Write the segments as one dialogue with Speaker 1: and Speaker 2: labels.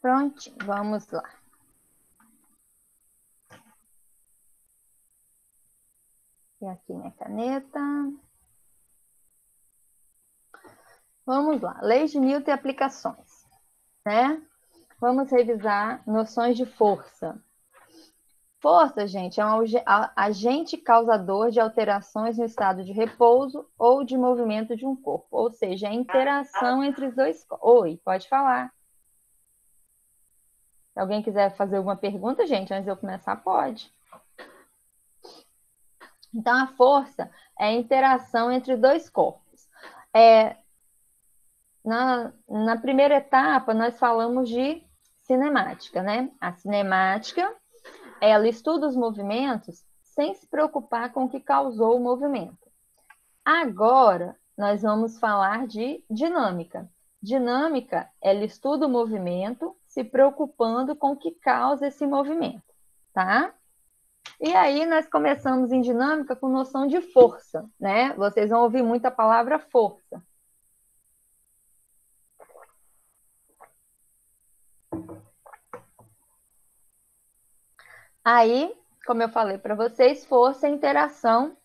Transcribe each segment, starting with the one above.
Speaker 1: Prontinho, vamos lá. E aqui minha caneta. Vamos lá. Leis de Newton e aplicações, né? Vamos revisar noções de força. Força, gente, é um agente causador de alterações no estado de repouso ou de movimento de um corpo, ou seja, a interação entre os dois corpos. Oi, pode falar. Se alguém quiser fazer alguma pergunta, gente, antes de eu começar, pode. Então, a força é a interação entre dois corpos. Na primeira etapa, nós falamos de cinemática, né? A cinemática, ela estuda os movimentos sem se preocupar com o que causou o movimento. Agora, nós vamos falar de dinâmica. Dinâmica, ela estuda o movimento se preocupando com o que causa esse movimento, tá? E aí, nós começamos em dinâmica com noção de força, né? Vocês vão ouvir muito a palavra força. Aí, como eu falei para vocês, força é interação,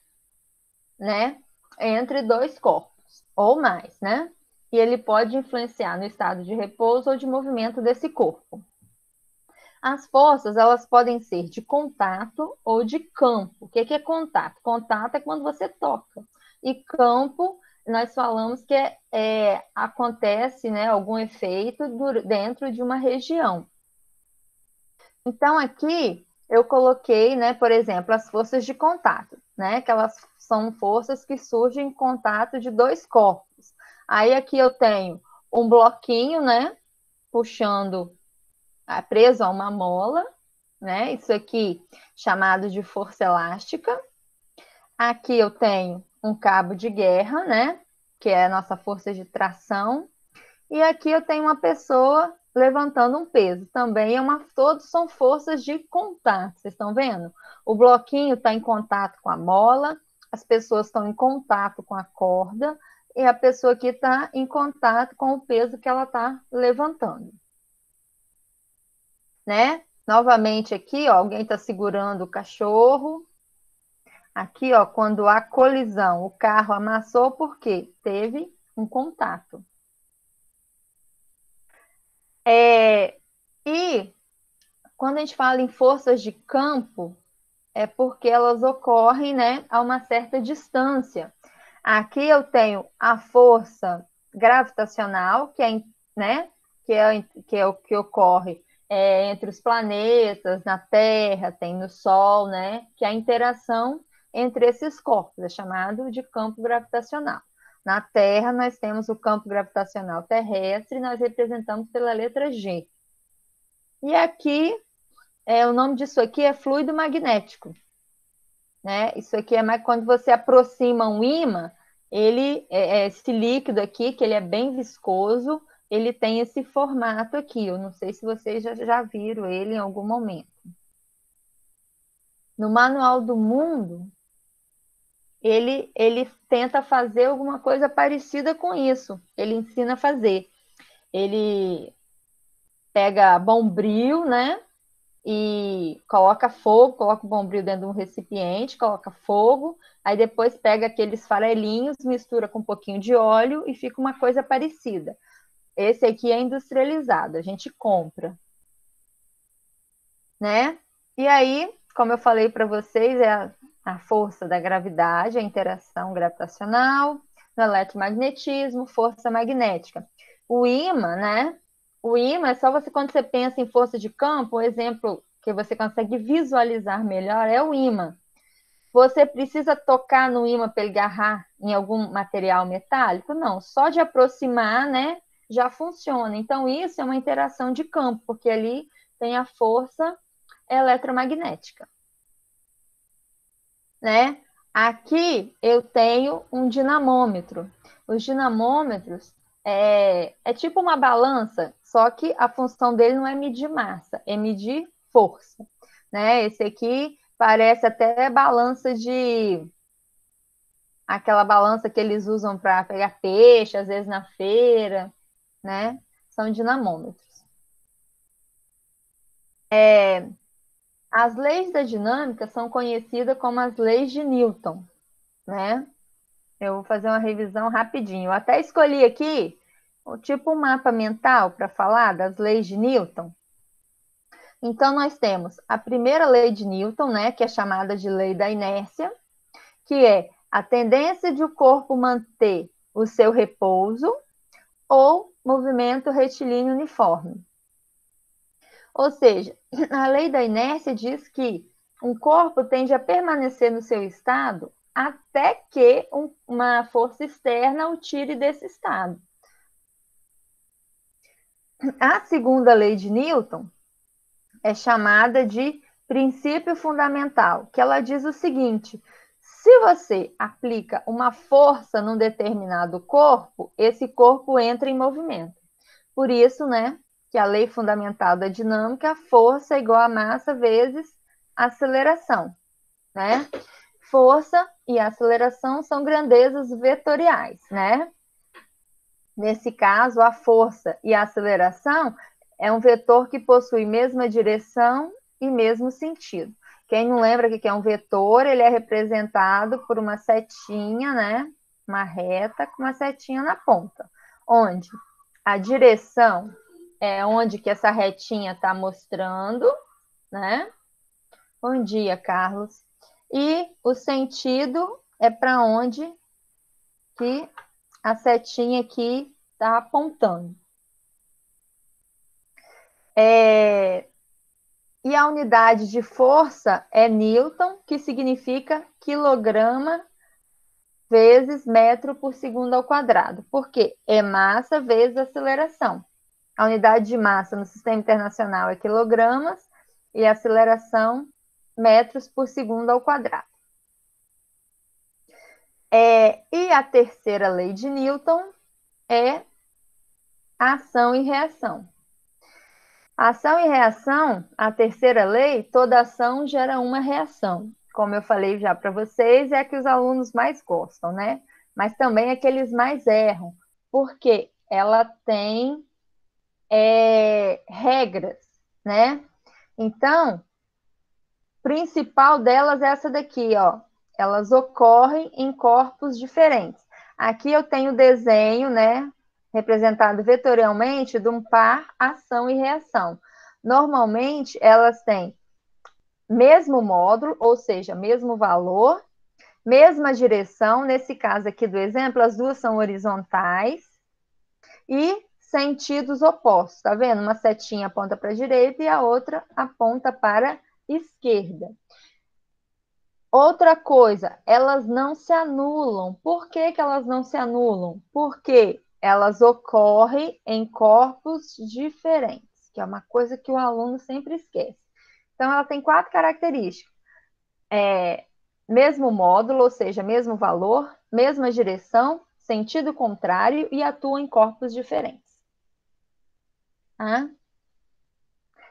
Speaker 1: né, entre dois corpos, ou mais, né? E ele pode influenciar no estado de repouso ou de movimento desse corpo. As forças, elas podem ser de contato ou de campo. O que é contato? Contato é quando você toca. E campo, nós falamos que acontece, né, algum efeito dentro de uma região. Então, aqui eu coloquei, né, por exemplo, as forças de contato, né, que elas são forças que surgem em contato de dois corpos. Aí aqui eu tenho um bloquinho, né, puxando, preso a uma mola, né, isso aqui chamado de força elástica. Aqui eu tenho um cabo de guerra, né, que é a nossa força de tração. E aqui eu tenho uma pessoa levantando um peso. Também todos são forças de contato. Vocês estão vendo? O bloquinho está em contato com a mola, as pessoas estão em contato com a corda, e a pessoa aqui está em contato com o peso que ela está levantando. Né? Novamente aqui, ó, alguém está segurando o cachorro. Aqui, ó, quando há colisão, o carro amassou porque teve um contato. E quando a gente fala em forças de campo, é porque elas ocorrem, né, a uma certa distância. Aqui eu tenho a força gravitacional, né, que é o que ocorre entre os planetas, na Terra, tem no Sol, né, que é a interação entre esses corpos, é chamado de campo gravitacional. Na Terra, nós temos o campo gravitacional terrestre, nós representamos pela letra G. E aqui, o nome disso aqui é fluido magnético. Né? Isso aqui é mais quando você aproxima um ímã, esse líquido aqui, que ele é bem viscoso, ele tem esse formato aqui. Eu não sei se vocês já viram ele em algum momento. No Manual do Mundo, ele tenta fazer alguma coisa parecida com isso. Ele ensina a fazer. Ele pega bombril, né? E coloca fogo, coloca o bombril dentro de um recipiente, coloca fogo, aí depois pega aqueles farelinhos, mistura com um pouquinho de óleo e fica uma coisa parecida. Esse aqui é industrializado, a gente compra, né? E aí, como eu falei para vocês, é a força da gravidade, a interação gravitacional, no eletromagnetismo, força magnética. O ímã, né? O ímã é só você, quando você pensa em força de campo, o exemplo que você consegue visualizar melhor é o ímã. Você precisa tocar no ímã para ele agarrar em algum material metálico? Não, só de aproximar, né, já funciona. Então, isso é uma interação de campo, porque ali tem a força eletromagnética, né? Aqui eu tenho um dinamômetro. Os dinamômetros é tipo uma balança, só que a função dele não é medir massa, é medir força, né? Esse aqui parece até balança aquela balança que eles usam para pegar peixe, às vezes na feira, né? São dinamômetros. As leis da dinâmica são conhecidas como as leis de Newton, né? Eu vou fazer uma revisão rapidinho. Eu até escolhi aqui tipo um mapa mental para falar das leis de Newton. Então, nós temos a primeira lei de Newton, né, que é chamada de lei da inércia, que é a tendência de o corpo manter o seu repouso ou movimento retilíneo uniforme. Ou seja, a lei da inércia diz que um corpo tende a permanecer no seu estado até que uma força externa o tire desse estado. A segunda lei de Newton é chamada de princípio fundamental, que ela diz o seguinte: se você aplica uma força num determinado corpo, esse corpo entra em movimento. Por isso, né, que a lei fundamental da dinâmica, força é igual a massa vezes aceleração, né? Força e aceleração são grandezas vetoriais, né? Nesse caso, a força e a aceleração é um vetor que possui mesma direção e mesmo sentido. Quem não lembra o que é um vetor, ele é representado por uma setinha, né? Uma reta com uma setinha na ponta, onde a direção é onde que essa retinha está mostrando, né? Bom dia, Carlos. E o sentido é para onde que a setinha aqui está apontando. E a unidade de força é Newton, que significa quilograma vezes metro por segundo ao quadrado. Por quê? É massa vezes aceleração. A unidade de massa no sistema internacional é quilogramas e a aceleração metros por segundo ao quadrado. E a terceira lei de Newton é ação e reação. Ação e reação, a terceira lei, toda ação gera uma reação. Como eu falei já para vocês, é a que os alunos mais gostam, né? Mas também é que eles mais erram, porque ela tem regras, né? Então, principal delas é essa daqui, ó. Elas ocorrem em corpos diferentes. Aqui eu tenho o desenho, né? Representado vetorialmente de um par ação e reação. Normalmente, elas têm mesmo módulo, ou seja, mesmo valor, mesma direção. Nesse caso aqui do exemplo, as duas são horizontais e sentidos opostos. Tá vendo? Uma setinha aponta para a direita e a outra aponta para a esquerda. Outra coisa, elas não se anulam. Por que elas não se anulam? Porque elas ocorrem em corpos diferentes, que é uma coisa que o aluno sempre esquece. Então, ela tem 4 características. Mesmo módulo, ou seja, mesmo valor, mesma direção, sentido contrário e atuam em corpos diferentes. Tá?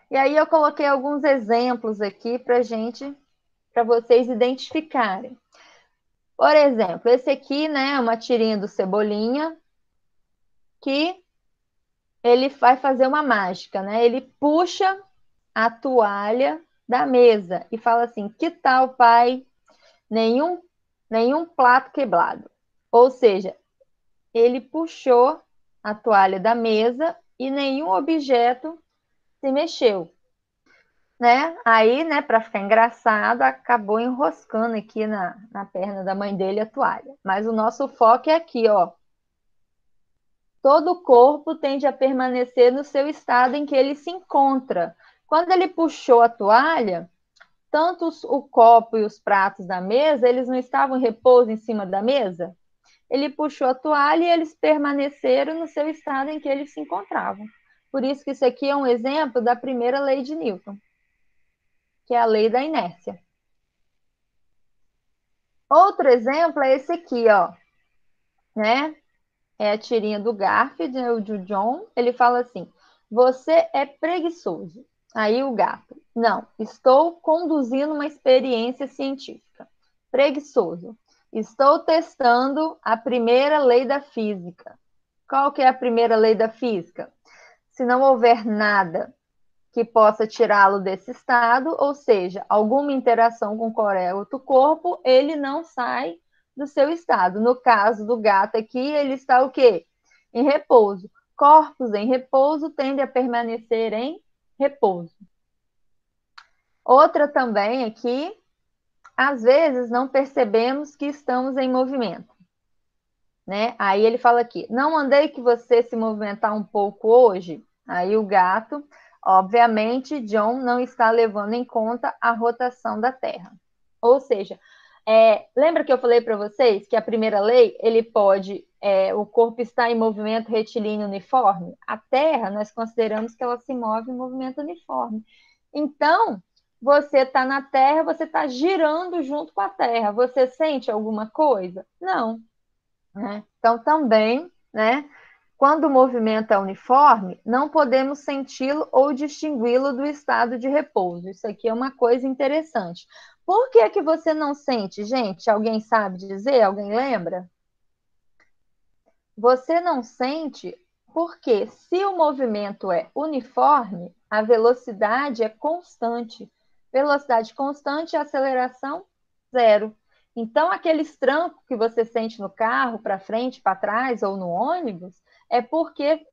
Speaker 1: E aí eu coloquei alguns exemplos aqui para vocês identificarem. Por exemplo, esse aqui, né, é uma tirinha do Cebolinha, que ele vai fazer uma mágica, né? Ele puxa a toalha da mesa e fala assim: que tal, pai? Nenhum prato quebrado. Ou seja, ele puxou a toalha da mesa e nenhum objeto se mexeu. Né? Aí, né, para ficar engraçado, acabou enroscando aqui na perna da mãe dele a toalha. Mas o nosso foco é aqui, ó. Todo o corpo tende a permanecer no seu estado em que ele se encontra. Quando ele puxou a toalha, tanto o copo e os pratos da mesa, eles não estavam em repouso em cima da mesa? Ele puxou a toalha e eles permaneceram no seu estado em que eles se encontravam. Por isso que isso aqui é um exemplo da primeira lei de Newton, que é a lei da inércia. Outro exemplo é esse aqui, ó, né? É a tirinha do Garfield, né, o do John. Ele fala assim: você é preguiçoso. Aí o gato: não, estou conduzindo uma experiência científica. Preguiçoso: estou testando a primeira lei da física. Qual que é a primeira lei da física? Se não houver nada que possa tirá-lo desse estado, ou seja, alguma interação com qualquer outro corpo, ele não sai do seu estado. No caso do gato aqui, ele está o quê? Em repouso. Corpos em repouso tendem a permanecer em repouso. Outra também aqui, às vezes não percebemos que estamos em movimento. Né? Aí ele fala aqui, não mandei que você se movimentar um pouco hoje? Aí o gato, obviamente, John não está levando em conta a rotação da Terra. Ou seja, lembra que eu falei para vocês que a primeira lei, ele pode, o corpo está em movimento retilíneo uniforme? A Terra, nós consideramos que ela se move em movimento uniforme. Então, você está na Terra, você está girando junto com a Terra. Você sente alguma coisa? Não. Né? Então, também, né, quando o movimento é uniforme, não podemos senti-lo ou distingui-lo do estado de repouso. Isso aqui é uma coisa interessante. Por que que você não sente, gente? Alguém sabe dizer? Alguém lembra? Você não sente porque se o movimento é uniforme, a velocidade é constante. Velocidade constante e aceleração zero. Então, aqueles trancos que você sente no carro, para frente, para trás ou no ônibus, é porque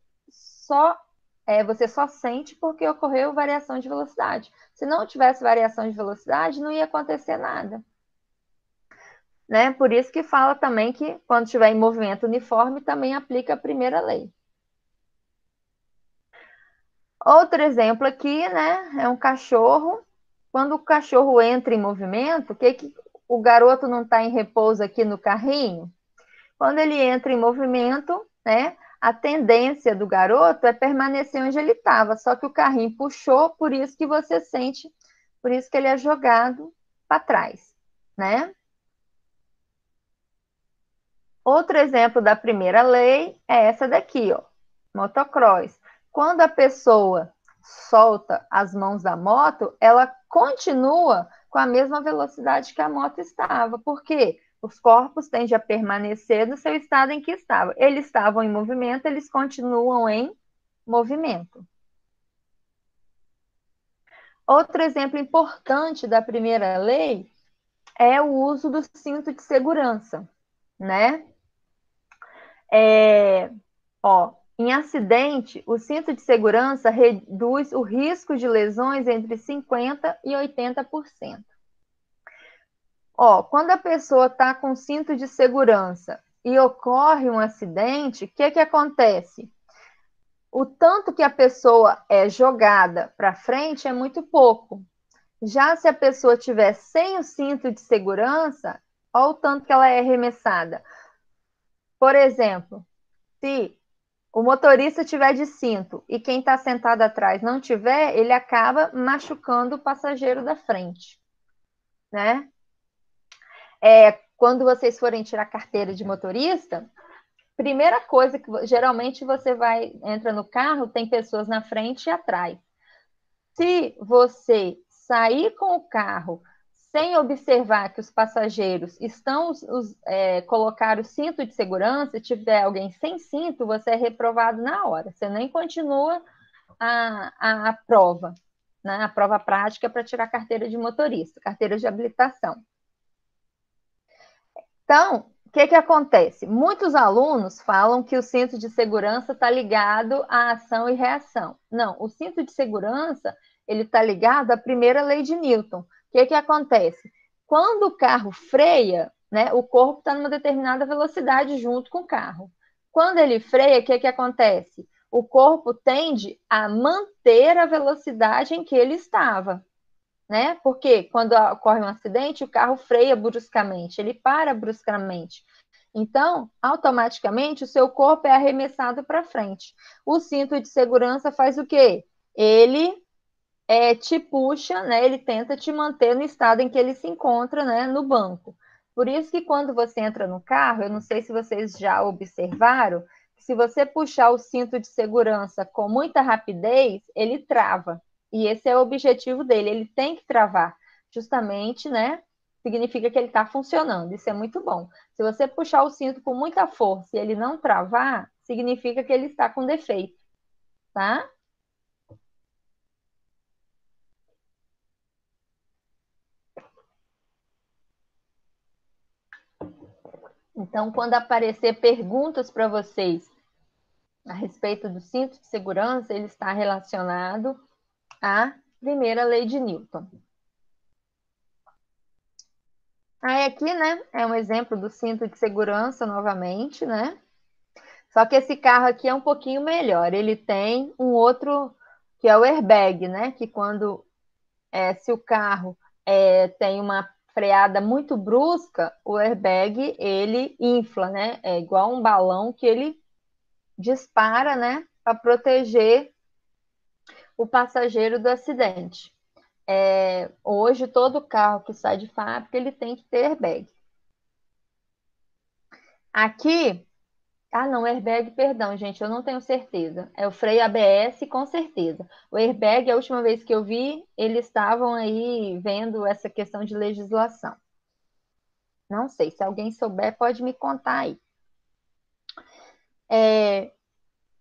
Speaker 1: você só sente porque ocorreu variação de velocidade. Se não tivesse variação de velocidade, não ia acontecer nada. Né? Por isso que fala também que quando estiver em movimento uniforme, também aplica a primeira lei. Outro exemplo aqui, né, é um cachorro. Quando o cachorro entra em movimento, que o garoto não está em repouso aqui no carrinho? Quando ele entra em movimento, né, a tendência do garoto é permanecer onde ele estava, só que o carrinho puxou, por isso que você sente, por isso que ele é jogado para trás, né? Outro exemplo da primeira lei é essa daqui, ó, motocross. Quando a pessoa solta as mãos da moto, ela continua com a mesma velocidade que a moto estava. Por quê? Os corpos tendem a permanecer no seu estado em que estavam. Eles estavam em movimento, eles continuam em movimento. Outro exemplo importante da primeira lei é o uso do cinto de segurança, né? Em acidente, o cinto de segurança reduz o risco de lesões entre 50% e 80%. Quando a pessoa está com cinto de segurança e ocorre um acidente, o que acontece? O tanto que a pessoa é jogada para frente é muito pouco. Já se a pessoa tiver sem o cinto de segurança, olha o tanto que ela é arremessada. Por exemplo, se o motorista tiver de cinto e quem está sentado atrás não tiver, ele acaba machucando o passageiro da frente, né? Quando vocês forem tirar carteira de motorista, primeira coisa que geralmente você entra no carro, tem pessoas na frente e atrás. Se você sair com o carro sem observar que os passageiros estão colocar o cinto de segurança, tiver alguém sem cinto, você é reprovado na hora. Você nem continua a prova, né? A prova prática para tirar carteira de motorista, carteira de habilitação. Então, o que acontece? Muitos alunos falam que o cinto de segurança está ligado à ação e reação. Não, o cinto de segurança ele está ligado à primeira lei de Newton. O que acontece? Quando o carro freia, né, o corpo está numa determinada velocidade junto com o carro. Quando ele freia, o que acontece? O corpo tende a manter a velocidade em que ele estava. Né? Porque quando ocorre um acidente, o carro freia bruscamente, ele para bruscamente. Então, automaticamente, o seu corpo é arremessado para frente. O cinto de segurança faz o quê? Ele te puxa, né? Ele tenta te manter no estado em que ele se encontra, né? No banco. Por isso que quando você entra no carro, eu não sei se vocês já observaram, se você puxar o cinto de segurança com muita rapidez, ele trava. E esse é o objetivo dele, ele tem que travar, justamente, né? Significa que ele está funcionando, isso é muito bom. Se você puxar o cinto com muita força e ele não travar, significa que ele está com defeito, tá? Então, quando aparecer perguntas para vocês a respeito do cinto de segurança, ele está relacionado à primeira lei de Newton. Aí aqui, né, é um exemplo do cinto de segurança novamente, né? Só que esse carro aqui é um pouquinho melhor. Ele tem um outro, que é o airbag, né? Que quando, se o carro tem uma freada muito brusca, o airbag, ele infla, né? É igual um balão que ele dispara, né? Para proteger o passageiro do acidente. Hoje, todo carro que sai de fábrica, ele tem que ter airbag. Aqui, não, airbag, perdão, gente, eu não tenho certeza. É o freio ABS, com certeza. O airbag, a última vez que eu vi, eles estavam aí vendo essa questão de legislação. Não sei, se alguém souber, pode me contar aí.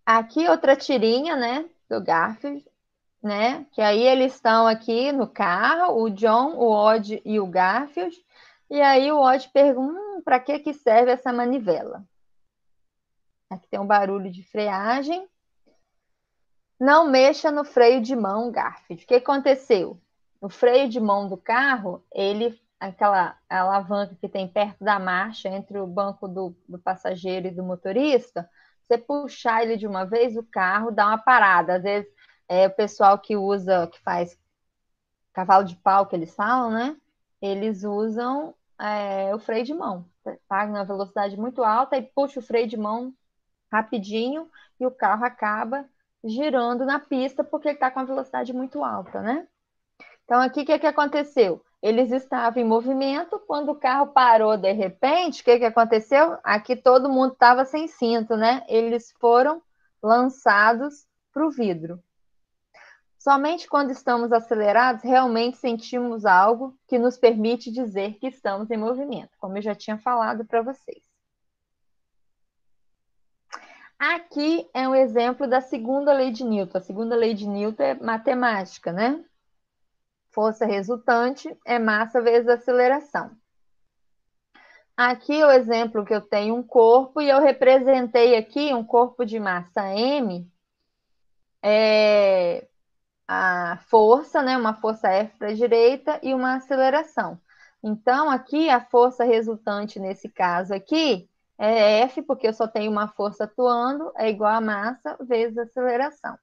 Speaker 1: Aqui outra tirinha, né, do Garfield, né, que aí eles estão aqui no carro, o John, o Odd e o Garfield, e aí o Odd pergunta, para que serve essa manivela? Aqui tem um barulho de freagem. Não mexa no freio de mão, Garfield. O que aconteceu? O freio de mão do carro, aquela alavanca que tem perto da marcha, entre o banco do passageiro e do motorista, você puxar ele de uma vez, o carro dá uma parada. Às vezes, o pessoal que faz cavalo de pau, que eles falam, né? Eles usam o freio de mão. Tá na velocidade muito alta e puxa o freio de mão rapidinho e o carro acaba girando na pista porque ele está com a velocidade muito alta, né? Então, aqui, o que aconteceu? Eles estavam em movimento, quando o carro parou de repente, o que aconteceu? Aqui todo mundo estava sem cinto, né? Eles foram lançados para o vidro. Somente quando estamos acelerados, realmente sentimos algo que nos permite dizer que estamos em movimento, como eu já tinha falado para vocês. Aqui é um exemplo da segunda lei de Newton. A segunda lei de Newton é matemática, né? Força resultante é massa vezes aceleração. Aqui é o exemplo que eu tenho um corpo e eu representei aqui um corpo de massa M, a força, né? Uma força F para a direita e uma aceleração. Então, aqui a força resultante nesse caso aqui é F, porque eu só tenho uma força atuando, é igual a massa vezes aceleração.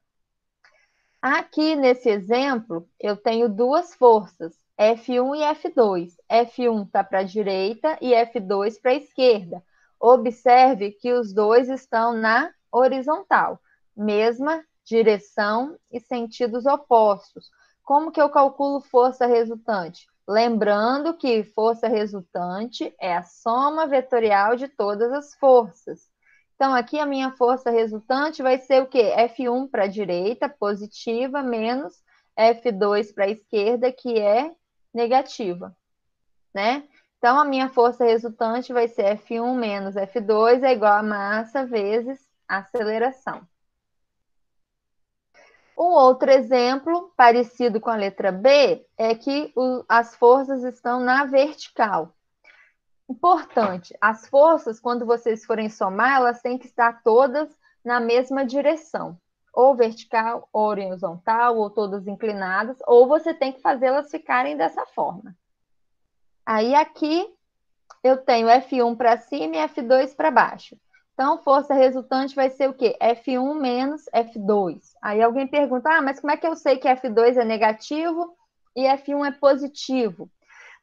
Speaker 1: Aqui nesse exemplo, eu tenho duas forças, F1 e F2. F1 está para a direita e F2 para a esquerda. Observe que os dois estão na horizontal, mesma direção e sentidos opostos. Como que eu calculo força resultante? Lembrando que força resultante é a soma vetorial de todas as forças. Então, aqui a minha força resultante vai ser o quê? F1 para a direita, positiva, menos F2 para a esquerda, que é negativa, né? Então, a minha força resultante vai ser F1 menos F2 é igual a massa vezes aceleração. Um outro exemplo, parecido com a letra B, é que as forças estão na vertical. Importante, as forças, quando vocês forem somar, elas têm que estar todas na mesma direção, ou vertical, ou horizontal, ou todas inclinadas, ou você tem que fazê-las ficarem dessa forma. Aí aqui eu tenho F1 para cima e F2 para baixo. Então, força resultante vai ser o quê? F1 menos F2. Aí alguém pergunta, mas como é que eu sei que F2 é negativo e F1 é positivo?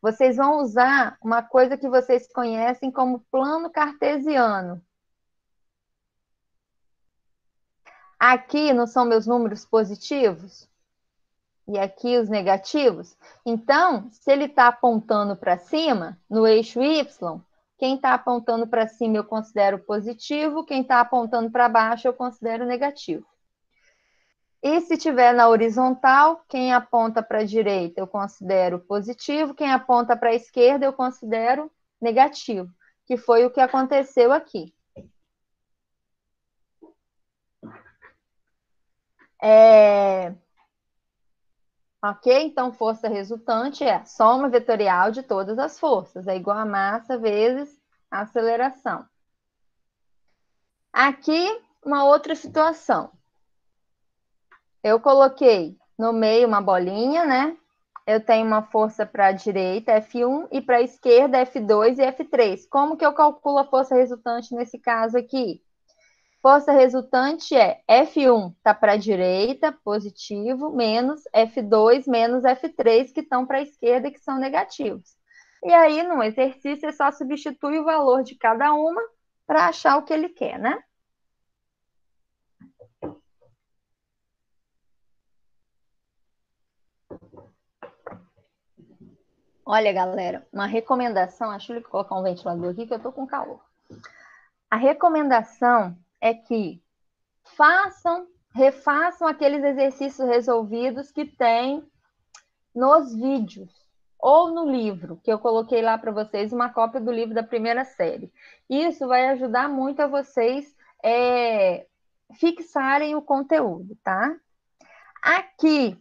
Speaker 1: Vocês vão usar uma coisa que vocês conhecem como plano cartesiano. Aqui não são meus números positivos? E aqui os negativos? Então, se ele está apontando para cima, no eixo Y, quem está apontando para cima eu considero positivo, quem está apontando para baixo eu considero negativo. E se estiver na horizontal, quem aponta para a direita eu considero positivo, quem aponta para a esquerda eu considero negativo, que foi o que aconteceu aqui. Ok? Então, força resultante é a soma vetorial de todas as forças, é igual a massa vezes aceleração. Aqui, uma outra situação. Eu coloquei no meio uma bolinha, né? Eu tenho uma força para a direita, F1, e para a esquerda, F2 e F3. Como que eu calculo a força resultante nesse caso aqui? Força resultante é F1 está para a direita, positivo, menos F2 menos F3, que estão para a esquerda, que são negativos. E aí, no exercício, é só substituir o valor de cada uma para achar o que ele quer, né? Olha, galera, uma recomendação, deixa eu colocar um ventilador aqui que eu tô com calor. A recomendação é que refaçam aqueles exercícios resolvidos que tem nos vídeos ou no livro, que eu coloquei lá para vocês, uma cópia do livro da primeira série. Isso vai ajudar muito a vocês fixarem o conteúdo, tá? Aqui,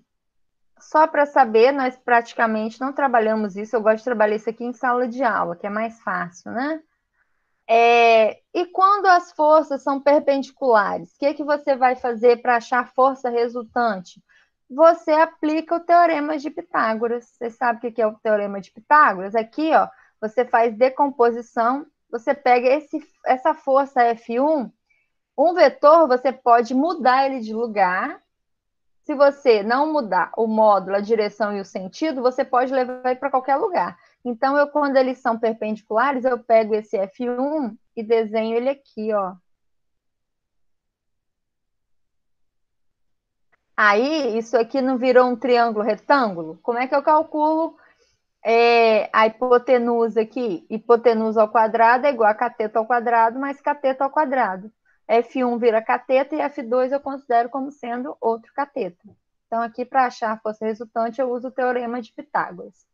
Speaker 1: só para saber, nós praticamente não trabalhamos isso, eu gosto de trabalhar isso aqui em sala de aula, que é mais fácil, né? E quando as forças são perpendiculares, o que você vai fazer para achar a força resultante? Você aplica o teorema de Pitágoras. Você sabe o que é o teorema de Pitágoras? Aqui, ó, você faz decomposição, você pega essa força F1, um vetor, você pode mudar ele de lugar. Se você não mudar o módulo, a direção e o sentido, você pode levar ele para qualquer lugar. Então, quando eles são perpendiculares, eu pego esse F1 e desenho ele aqui, ó. Aí, isso aqui não virou um triângulo retângulo? Como é que eu calculo a hipotenusa aqui? Hipotenusa ao quadrado é igual a cateto ao quadrado mais cateto ao quadrado. F1 vira cateto e F2 eu considero como sendo outro cateto. Então, aqui, para achar a força resultante, eu uso o teorema de Pitágoras.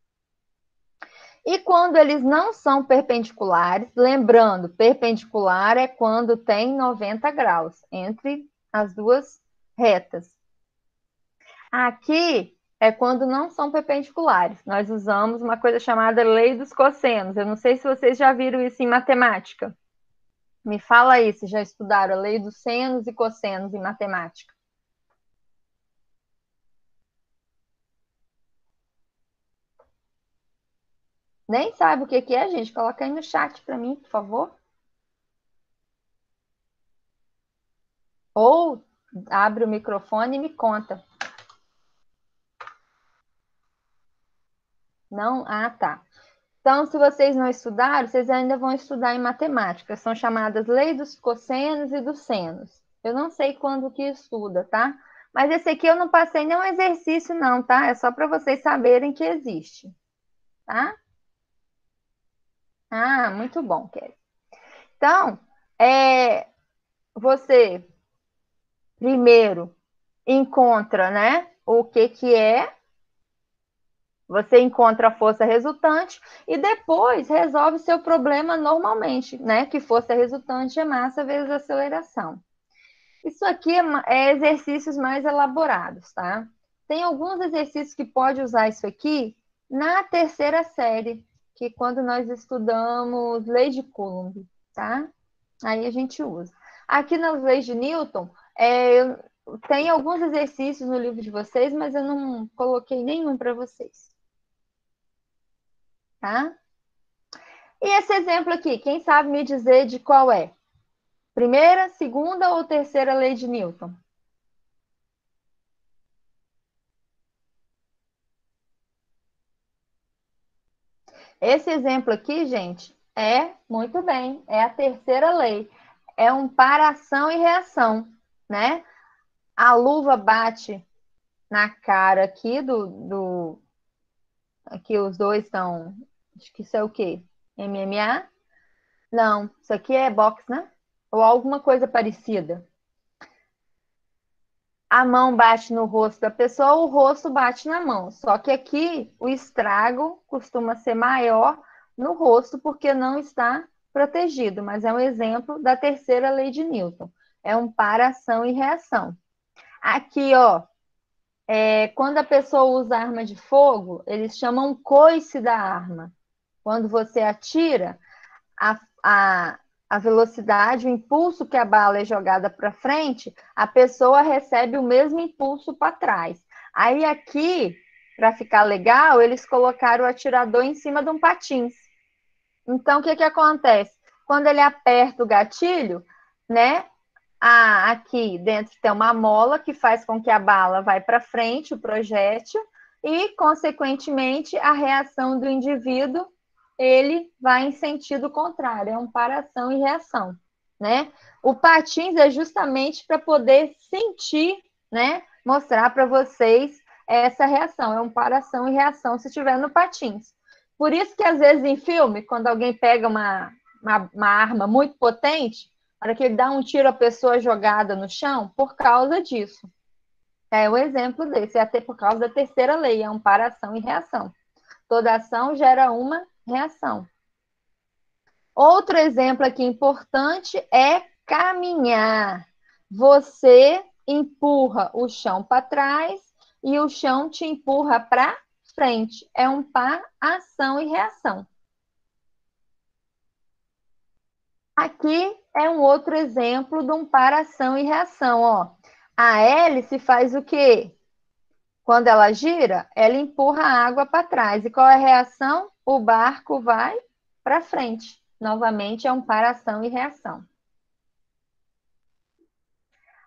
Speaker 1: E quando eles não são perpendiculares, lembrando, perpendicular é quando tem 90 graus entre as duas retas. Aqui é quando não são perpendiculares. Nós usamos uma coisa chamada lei dos cossenos. Eu não sei se vocês já viram isso em matemática. Me fala aí se já estudaram a lei dos senos e cossenos em matemática. Nem sabe o que é, gente? Coloca aí no chat para mim, por favor. Ou abre o microfone e me conta. Não? Ah, tá. Então, se vocês não estudaram, vocês ainda vão estudar em matemática. São chamadas lei dos cossenos e dos senos. Eu não sei quando que estuda, tá? Mas esse aqui eu não passei nenhum exercício, não, tá? É só para vocês saberem que existe, tá? Ah, muito bom, Kelly. Então, você primeiro encontra, né, o que é, você encontra a força resultante e depois resolve seu problema normalmente, né, que força resultante é massa vezes aceleração. Isso aqui é exercícios mais elaborados, tá? Tem alguns exercícios que pode usar isso aqui na terceira série, que quando nós estudamos lei de Coulomb, tá? Aí a gente usa. Aqui nas leis de Newton, tem alguns exercícios no livro de vocês, mas eu não coloquei nenhum para vocês, tá? E esse exemplo aqui, quem sabe me dizer de qual é? Primeira, segunda ou terceira lei de Newton? Esse exemplo aqui, gente, muito bem, é a terceira lei. É um para-ação e reação, né? A luva bate na cara aqui aqui os dois estão, acho que isso é o quê? MMA? Não, isso aqui é boxe, né? Ou alguma coisa parecida. A mão bate no rosto da pessoa, o rosto bate na mão. Só que aqui o estrago costuma ser maior no rosto porque não está protegido, mas é um exemplo da terceira lei de Newton. É um para-ação e reação. Aqui, ó, quando a pessoa usa arma de fogo, eles chamam coice da arma. Quando você atira, a a velocidade, o impulso que a bala é jogada para frente, a pessoa recebe o mesmo impulso para trás. Aí aqui, para ficar legal, eles colocaram o atirador em cima de um patins. Então, o que acontece? Quando ele aperta o gatilho, né? Aqui dentro tem uma mola que faz com que a bala vai para frente, o projétil, e, consequentemente, a reação do indivíduo, ele vai em sentido contrário, é um para-ação e reação, né? O patins é justamente para poder sentir, né? Mostrar para vocês essa reação, é um para-ação e reação se estiver no patins. Por isso que, às vezes, em filme, quando alguém pega uma arma muito potente, para que ele dá um tiro à pessoa jogada no chão, por causa disso. É o exemplo desse, é até por causa da terceira lei, é um para ação e reação. Toda ação gera uma reação. Outro exemplo aqui importante é caminhar. Você empurra o chão para trás e o chão te empurra para frente. É um par ação e reação. Aqui é um outro exemplo de um par ação e reação, ó. A hélice faz o quê? Quando ela gira, ela empurra a água para trás. E qual é a reação? O barco vai para frente. Novamente, é um par ação e reação.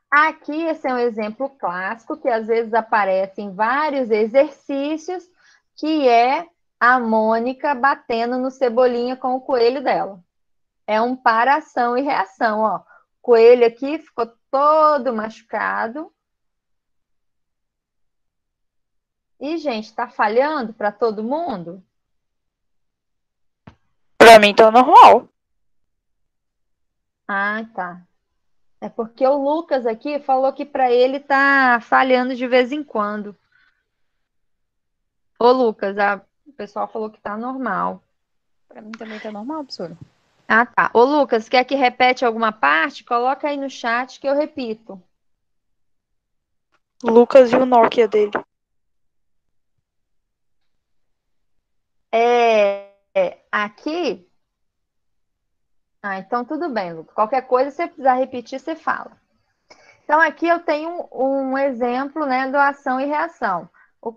Speaker 1: Aqui, esse é um exemplo clássico que às vezes aparece em vários exercícios, que é a Mônica batendo no Cebolinha com o coelho dela. É um par ação e reação, ó. O coelho aqui ficou todo machucado. E, gente, tá falhando para todo mundo?
Speaker 2: Pra mim tá normal.
Speaker 1: Ah, tá. É porque o Lucas aqui falou que para ele tá falhando de vez em quando. Ô, Lucas, o pessoal falou que tá normal.
Speaker 2: Pra mim também tá normal, professora.
Speaker 1: Ah, tá. Ô, Lucas, quer que repete alguma parte? Coloca aí no chat que eu repito.
Speaker 2: Lucas e o Nokia dele.
Speaker 1: Aqui. Ah, então tudo bem, Lucas. Qualquer coisa, se você precisar repetir, você fala. Então, aqui eu tenho um exemplo, né, do ação e reação.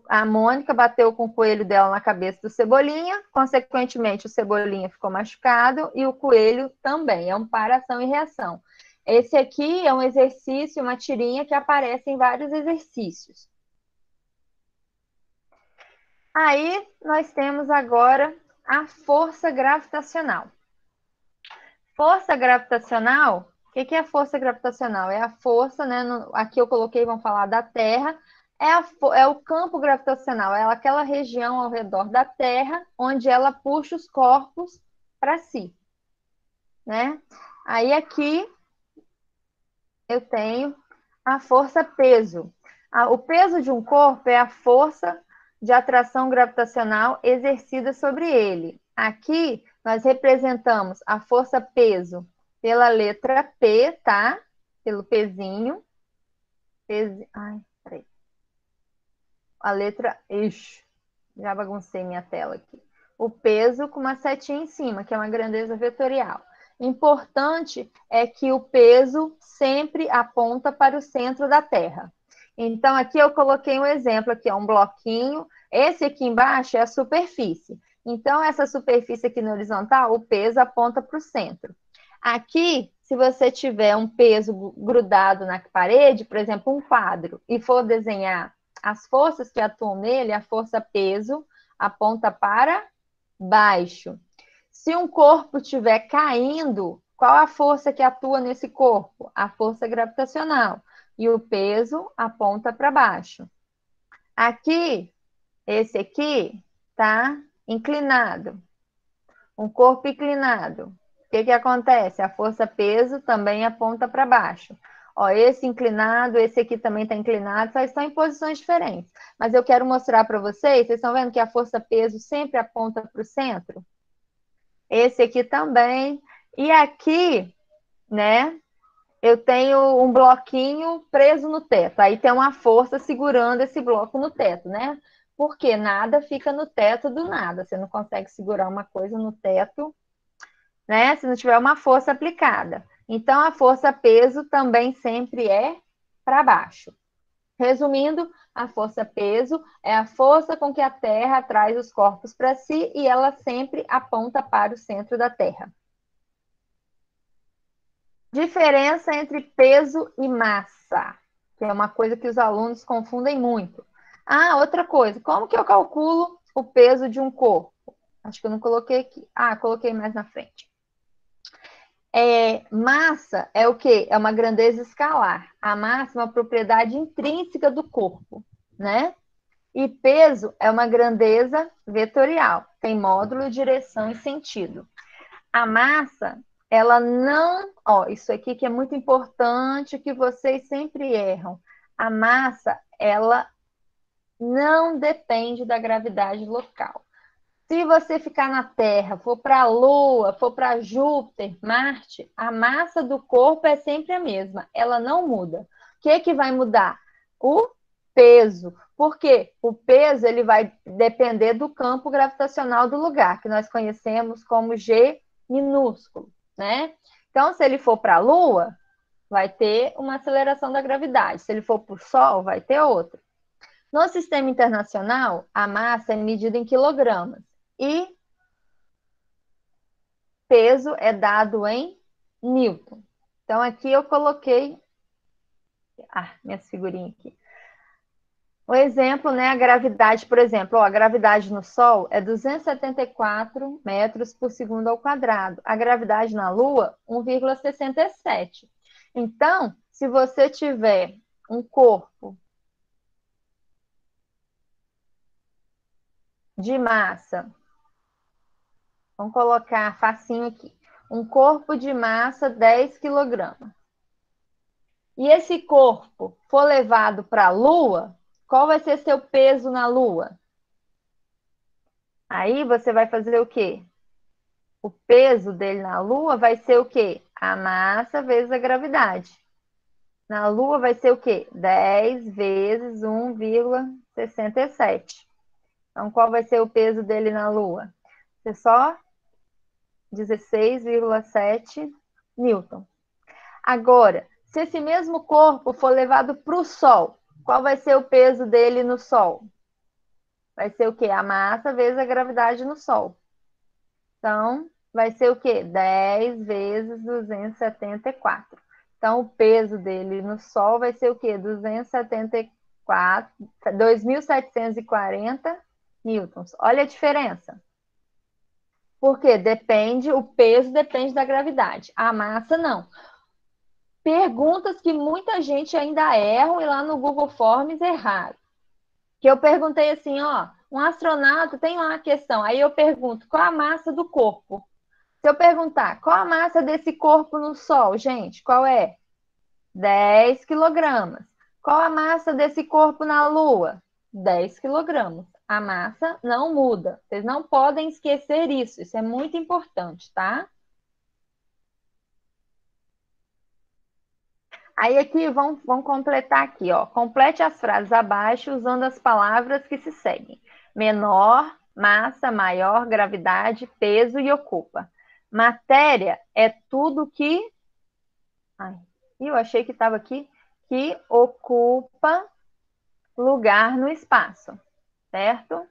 Speaker 1: A Mônica bateu com o coelho dela na cabeça do Cebolinha, consequentemente, o Cebolinha ficou machucado e o coelho também. É um par ação e reação. Esse aqui é um exercício, uma tirinha que aparece em vários exercícios. Aí, nós temos agora a força gravitacional. Força gravitacional, o que é força gravitacional? É a força, né? Aqui eu coloquei, vamos falar da Terra, é o campo gravitacional, é aquela região ao redor da Terra onde ela puxa os corpos para si, né? Aí aqui eu tenho a força peso. O peso de um corpo é a força de atração gravitacional exercida sobre ele. Aqui nós representamos a força peso pela letra P, tá? Pelo pezinho. Ai, peraí. A letra. Ixi, já baguncei minha tela aqui. O peso com uma setinha em cima, que é uma grandeza vetorial. Importante é que o peso sempre aponta para o centro da Terra. Então, aqui eu coloquei um exemplo, aqui é um bloquinho. Esse aqui embaixo é a superfície. Então, essa superfície aqui na horizontal, o peso aponta para o centro. Aqui, se você tiver um peso grudado na parede, por exemplo, um quadro, e for desenhar as forças que atuam nele, a força peso aponta para baixo. Se um corpo estiver caindo, qual a força que atua nesse corpo? A força gravitacional. E o peso aponta para baixo. Aqui, esse aqui, tá inclinado. Um corpo inclinado. O que acontece? A força peso também aponta para baixo. Ó, esse inclinado, esse aqui também está inclinado, só estão em posições diferentes. Mas eu quero mostrar para vocês estão vendo que a força peso sempre aponta para o centro? Esse aqui também. E aqui, né, eu tenho um bloquinho preso no teto. Aí tem uma força segurando esse bloco no teto, né? Porque nada fica no teto do nada. Você não consegue segurar uma coisa no teto né? Se não tiver uma força aplicada. Então, a força-peso também sempre é para baixo. Resumindo, a força-peso é a força com que a Terra atrai os corpos para si e ela sempre aponta para o centro da Terra. Diferença entre peso e massa, que é uma coisa que os alunos confundem muito. Ah, outra coisa, como que eu calculo o peso de um corpo? Acho que eu não coloquei aqui. Ah, coloquei mais na frente. Massa é o quê? É uma grandeza escalar. A massa é uma propriedade intrínseca do corpo, né? E peso é uma grandeza vetorial. Tem módulo, direção e sentido. A massa, ela não... Ó, isso aqui que é muito importante, que vocês sempre erram. A massa, ela não depende da gravidade local. Se você ficar na Terra, for para a Lua, for para Júpiter, Marte, a massa do corpo é sempre a mesma, ela não muda. O que que vai mudar? O peso. Por quê? O peso ele vai depender do campo gravitacional do lugar, que nós conhecemos como G minúsculo, né? Então, se ele for para a Lua, vai ter uma aceleração da gravidade. Se ele for para o Sol, vai ter outra. No sistema internacional, a massa é medida em quilogramas e peso é dado em Newton. Então, aqui eu coloquei minhas figurinhas aqui. O exemplo, né, a gravidade, por exemplo, a gravidade no Sol é 274 metros por segundo ao quadrado. A gravidade na Lua, 1,67. Então, se você tiver um corpo de massa, vamos colocar facinho aqui, um corpo de massa 10 quilogramas. E esse corpo for levado para a Lua, qual vai ser seu peso na Lua? Aí você vai fazer o quê? O peso dele na Lua vai ser o quê? A massa vezes a gravidade. Na Lua vai ser o quê? 10 vezes 1,67. Então, qual vai ser o peso dele na Lua? Vai ser só 16,7 newton. Agora, se esse mesmo corpo for levado para o Sol, qual vai ser o peso dele no Sol? Vai ser o quê? A massa vezes a gravidade no Sol. Então, vai ser o quê? 10 vezes 274. Então, o peso dele no Sol vai ser o quê? 274, 2.740 newtons. Olha a diferença. Porque o peso depende da gravidade. A massa não. Perguntas que muita gente ainda erra e lá no Google Forms erraram. Que eu perguntei assim, ó, um astronauta tem lá a questão, aí eu pergunto, qual a massa do corpo? Se eu perguntar, qual a massa desse corpo no Sol, gente, qual é? 10 quilogramas. Qual a massa desse corpo na Lua? 10 quilogramas. A massa não muda. Vocês não podem esquecer isso. Isso é muito importante, tá? Aí aqui, vamos completar aqui, ó. Complete as frases abaixo usando as palavras que se seguem. Menor, massa, maior, gravidade, peso e ocupa. Matéria é tudo que... Ai, eu achei que estava aqui. Que ocupa lugar no espaço, certo?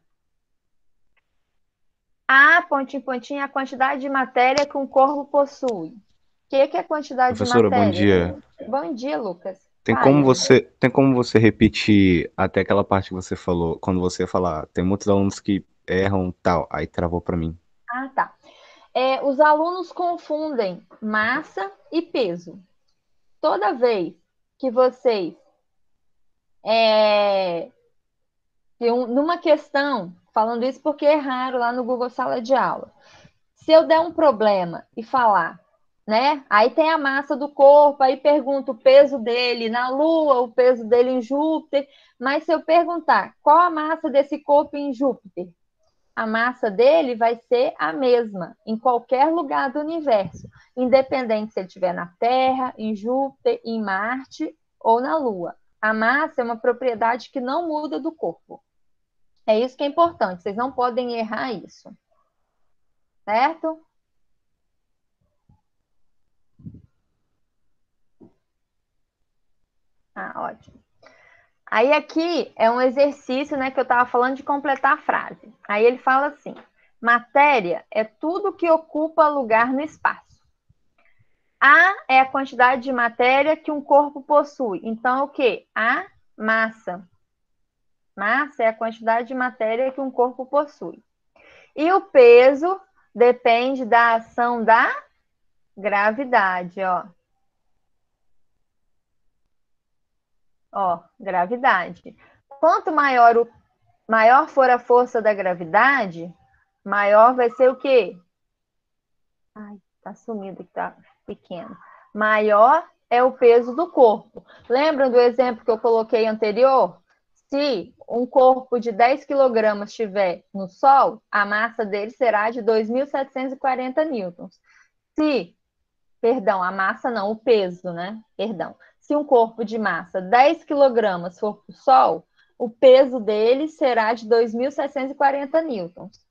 Speaker 1: A, pontinho, pontinho, é a quantidade de matéria que um corpo possui. O que é a quantidade de
Speaker 3: Professora, bom
Speaker 1: matéria?
Speaker 3: dia.
Speaker 1: Bom dia, Lucas.
Speaker 3: Tem como
Speaker 1: Fale.
Speaker 3: você repetir até aquela parte que você falou, quando você falar, tem muitos alunos que erram tal, aí travou para mim.
Speaker 1: Ah, tá. Os alunos confundem massa e peso. Toda vez que vocês, numa questão, falando isso porque é raro lá no Google Sala de Aula, se eu der um problema e falar, né? Aí tem a massa do corpo, aí pergunto o peso dele na Lua, o peso dele em Júpiter, mas se eu perguntar qual a massa desse corpo em Júpiter, a massa dele vai ser a mesma em qualquer lugar do universo, independente se ele estiver na Terra, em Júpiter, em Marte ou na Lua. A massa é uma propriedade que não muda do corpo. É isso que é importante, vocês não podem errar isso. Certo? Ah, ótimo. Aí aqui é um exercício, né, que eu estava falando de completar a frase. Aí ele fala assim: matéria é tudo que ocupa lugar no espaço. A é a quantidade de matéria que um corpo possui. Então, é o quê? A massa. Massa é a quantidade de matéria que um corpo possui. E o peso depende da ação da gravidade, ó. Ó, gravidade. Quanto maior for a força da gravidade, maior vai ser o quê? Ai, tá sumido que tá pequeno. Maior é o peso do corpo. Lembram do exemplo que eu coloquei anterior? Se um corpo de 10 quilogramas estiver no Sol, a massa dele será de 2.740 newtons. Perdão, a massa não, o peso, né? Perdão. Se um corpo de massa 10 quilogramas for para o Sol, o peso dele será de 2.740 newtons.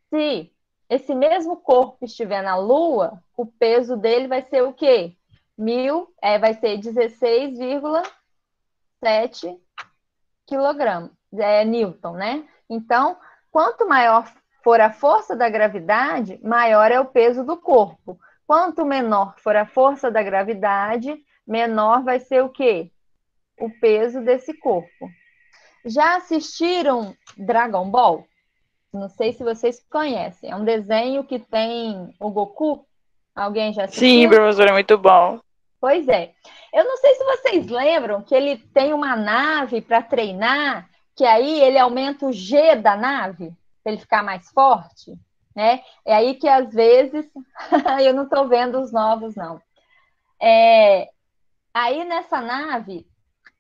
Speaker 1: Se esse mesmo corpo estiver na Lua, o peso dele vai ser o quê? Vai ser 16,7 quilogramas, newton, né? Então, quanto maior for a força da gravidade, maior é o peso do corpo. Quanto menor for a força da gravidade, menor vai ser o quê? O peso desse corpo. Já assistiram Dragon Ball? Não sei se vocês conhecem. É um desenho que tem o Goku. Alguém já
Speaker 2: Sim,
Speaker 1: assistiu?
Speaker 2: professor, é muito bom.
Speaker 1: Pois é. Eu não sei se vocês lembram que ele tem uma nave para treinar, que aí ele aumenta o G da nave, para ele ficar mais forte, né? É aí que às vezes eu não estou vendo os novos, não. Aí nessa nave,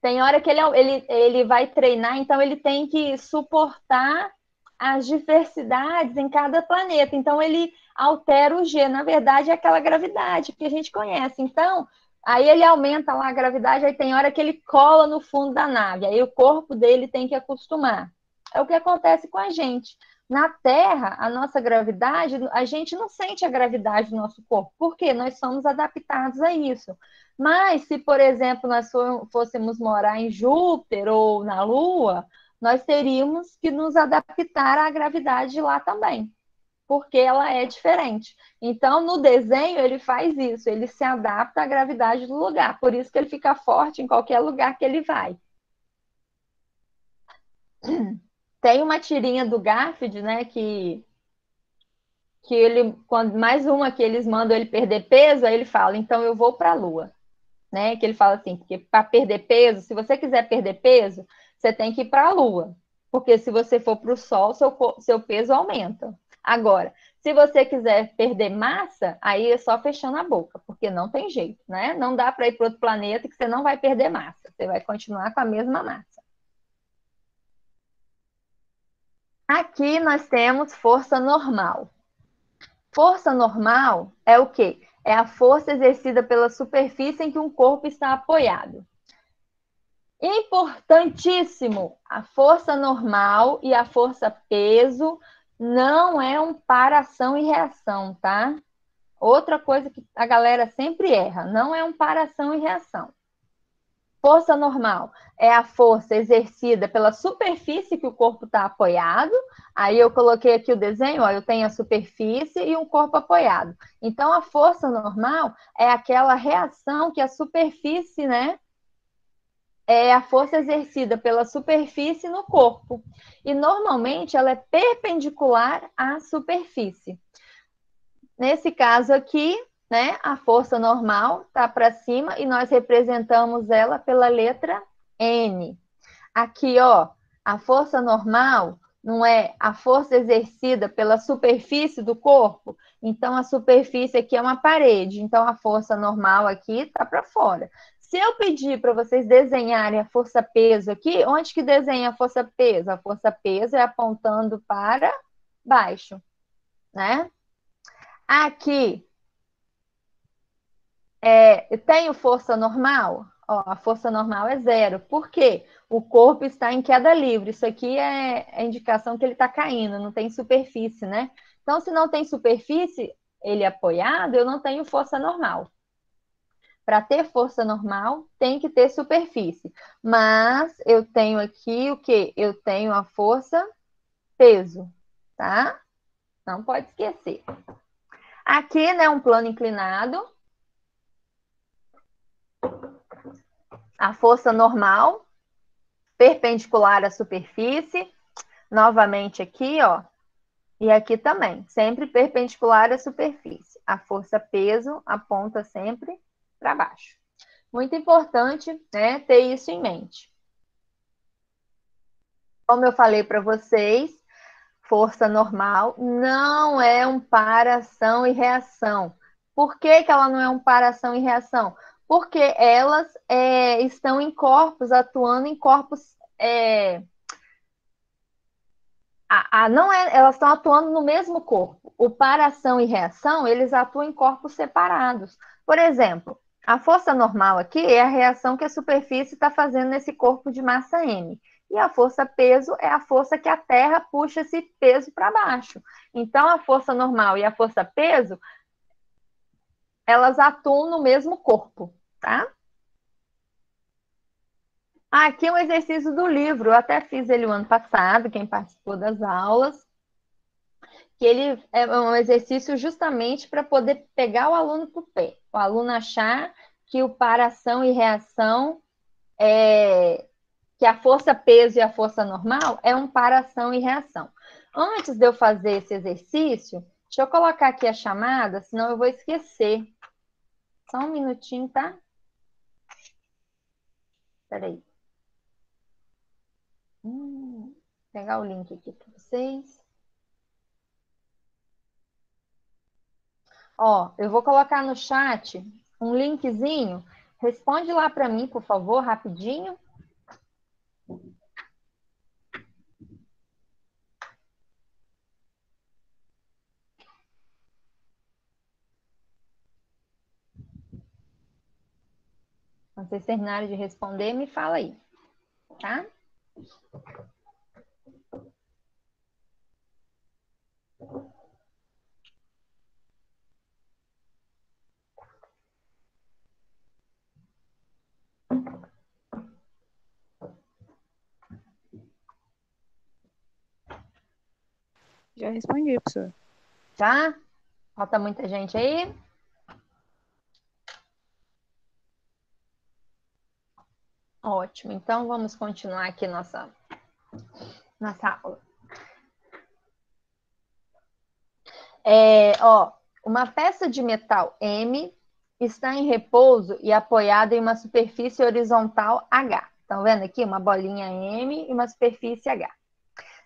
Speaker 1: tem hora que ele vai treinar, então ele tem que suportar as diversidades em cada planeta. Então ele altera o G. Na verdade, é aquela gravidade que a gente conhece. Então, aí ele aumenta lá a gravidade, aí tem hora que ele cola no fundo da nave. Aí o corpo dele tem que acostumar. É o que acontece com a gente. Na Terra, a nossa gravidade, a gente não sente a gravidade do nosso corpo. Por quê? Nós somos adaptados a isso. Mas se, por exemplo, nós fôssemos morar em Júpiter ou na Lua, nós teríamos que nos adaptar à gravidade de lá também, porque ela é diferente. Então, no desenho, ele faz isso, ele se adapta à gravidade do lugar, por isso que ele fica forte em qualquer lugar que ele vai. Tem uma tirinha do Garfield, né, que ele, quando mais uma que eles mandam ele perder peso, aí ele fala, então eu vou para a Lua. Né? Que ele fala assim, porque para perder peso, se você quiser perder peso, você tem que ir para a Lua, porque se você for para o Sol, seu peso aumenta. Agora, se você quiser perder massa, aí é só fechando a boca, porque não tem jeito, né? Não dá para ir para outro planeta que você não vai perder massa, você vai continuar com a mesma massa. Aqui nós temos força normal. Força normal é o quê? É a força exercida pela superfície em que um corpo está apoiado. Importantíssimo, a força normal e a força peso não é um par ação e reação, tá? Outra coisa que a galera sempre erra, não é um par ação e reação. Força normal é a força exercida pela superfície que o corpo está apoiado. Aí eu coloquei aqui o desenho, ó, eu tenho a superfície e um corpo apoiado. Então, a força normal é aquela reação que a superfície, né, é a força exercida pela superfície no corpo. E normalmente ela é perpendicular à superfície. Nesse caso aqui, né, a força normal está para cima e nós representamos ela pela letra N. Aqui, ó, a força normal não é a força exercida pela superfície do corpo? Então, a superfície aqui é uma parede. Então, a força normal aqui está para fora. Se eu pedir para vocês desenharem a força-peso aqui, onde que desenha a força-peso? A força-peso é apontando para baixo, né? Aqui, eu tenho força normal? Ó, a força normal é zero. Por quê? O corpo está em queda livre. Isso aqui é a indicação que ele está caindo, não tem superfície, né? Então, se não tem superfície, ele é apoiado, eu não tenho força normal. Para ter força normal, tem que ter superfície. Mas eu tenho aqui o quê? Eu tenho a força peso, tá? Não pode esquecer. Aqui, né, um plano inclinado. A força normal, perpendicular à superfície. Novamente aqui, ó. E aqui também, sempre perpendicular à superfície. A força peso aponta sempre para baixo. Muito importante, né, ter isso em mente. Como eu falei para vocês, força normal não é um para-ação e reação. Por que ela não é um para-ação e reação? Porque elas estão em corpos, atuando em corpos. Elas estão atuando no mesmo corpo. O para-ação e reação, eles atuam em corpos separados. Por exemplo, a força normal aqui é a reação que a superfície está fazendo nesse corpo de massa M. E a força peso é a força que a Terra puxa esse peso para baixo. Então, a força normal e a força peso, elas atuam no mesmo corpo, tá? Aqui é um exercício do livro, eu até fiz ele o ano passado, quem participou das aulas, que ele é um exercício justamente para poder pegar o aluno por pé, o aluno achar que o para-ação e reação que a força peso e a força normal é um para-ação e reação. Antes de eu fazer esse exercício, deixa eu colocar aqui a chamada, senão eu vou esquecer. Só um minutinho, tá? Espera aí. Pegar o link aqui para vocês. Ó, eu vou colocar no chat um linkzinho. Responde lá para mim, por favor, rapidinho. Quando vocês terminarem de responder, me fala aí, tá?
Speaker 2: Já respondi, professor.
Speaker 1: Já? Falta muita gente aí? Ótimo. Então, vamos continuar aqui nossa aula. Uma peça de metal M está em repouso e apoiada em uma superfície horizontal H. Estão vendo aqui? Uma bolinha M e uma superfície H.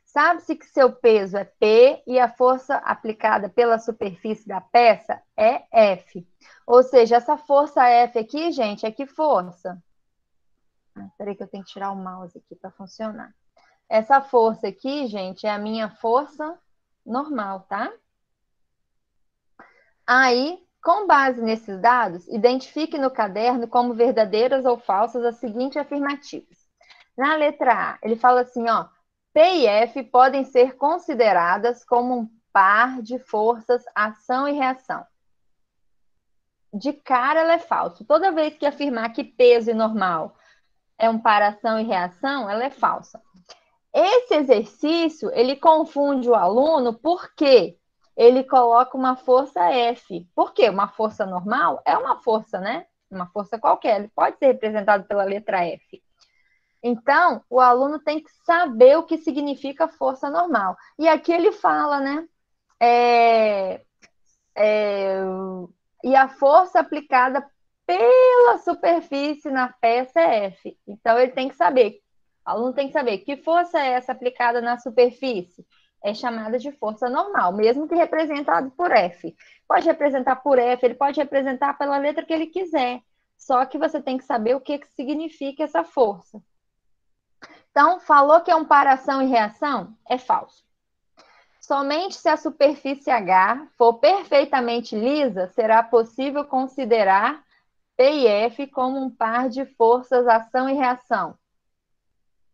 Speaker 1: Sabe-se que seu peso é P e a força aplicada pela superfície da peça é F. Ou seja, essa força F aqui, gente, é que força? Espera que eu tenho que tirar o mouse aqui para funcionar. Essa força aqui, gente, é a minha força normal, tá? Aí, com base nesses dados, identifique no caderno como verdadeiras ou falsas as seguintes afirmativas. Na letra A, ele fala assim, ó, P e F podem ser consideradas como um par de forças ação e reação. De cara, ela é falso. Toda vez que afirmar que peso e normal é um par ação e reação, ela é falsa. Esse exercício, ele confunde o aluno porque ele coloca uma força F. Por quê? Uma força normal é uma força, né? Uma força qualquer. Ele pode ser representado pela letra F. Então, o aluno tem que saber o que significa força normal. E aqui ele fala, né? E a força aplicada pela superfície na peça é F. Então, ele tem que saber. O aluno tem que saber que força é essa aplicada na superfície. É chamada de força normal, mesmo que representado por F. Pode representar por F, ele pode representar pela letra que ele quiser. Só que você tem que saber o que significa essa força. Então, falou que é um para-ação e reação? É falso. Somente se a superfície H for perfeitamente lisa, será possível considerar P e F como um par de forças ação e reação.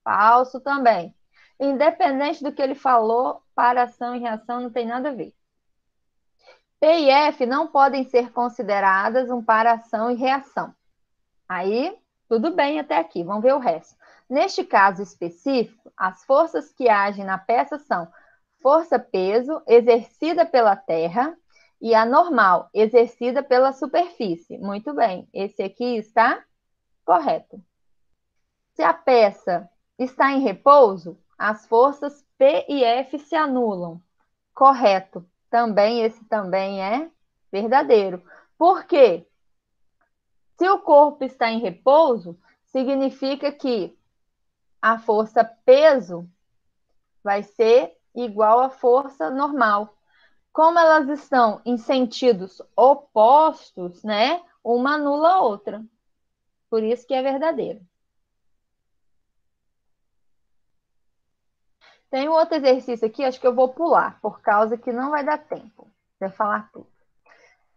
Speaker 1: Falso também. Independente do que ele falou, para ação e reação não tem nada a ver. P e F não podem ser consideradas um para ação e reação. Aí, tudo bem até aqui, vamos ver o resto. Neste caso específico, as forças que agem na peça são força-peso, exercida pela terra, e a normal, exercida pela superfície. Muito bem, esse aqui está correto. Se a peça está em repouso, as forças P e F se anulam. Correto. Também, esse também é verdadeiro. Por quê? Se o corpo está em repouso, significa que a força peso vai ser igual à força normal. Como elas estão em sentidos opostos, né? Uma anula a outra. Por isso que é verdadeiro. Tem um outro exercício aqui, acho que eu vou pular, por causa que não vai dar tempo de falar tudo.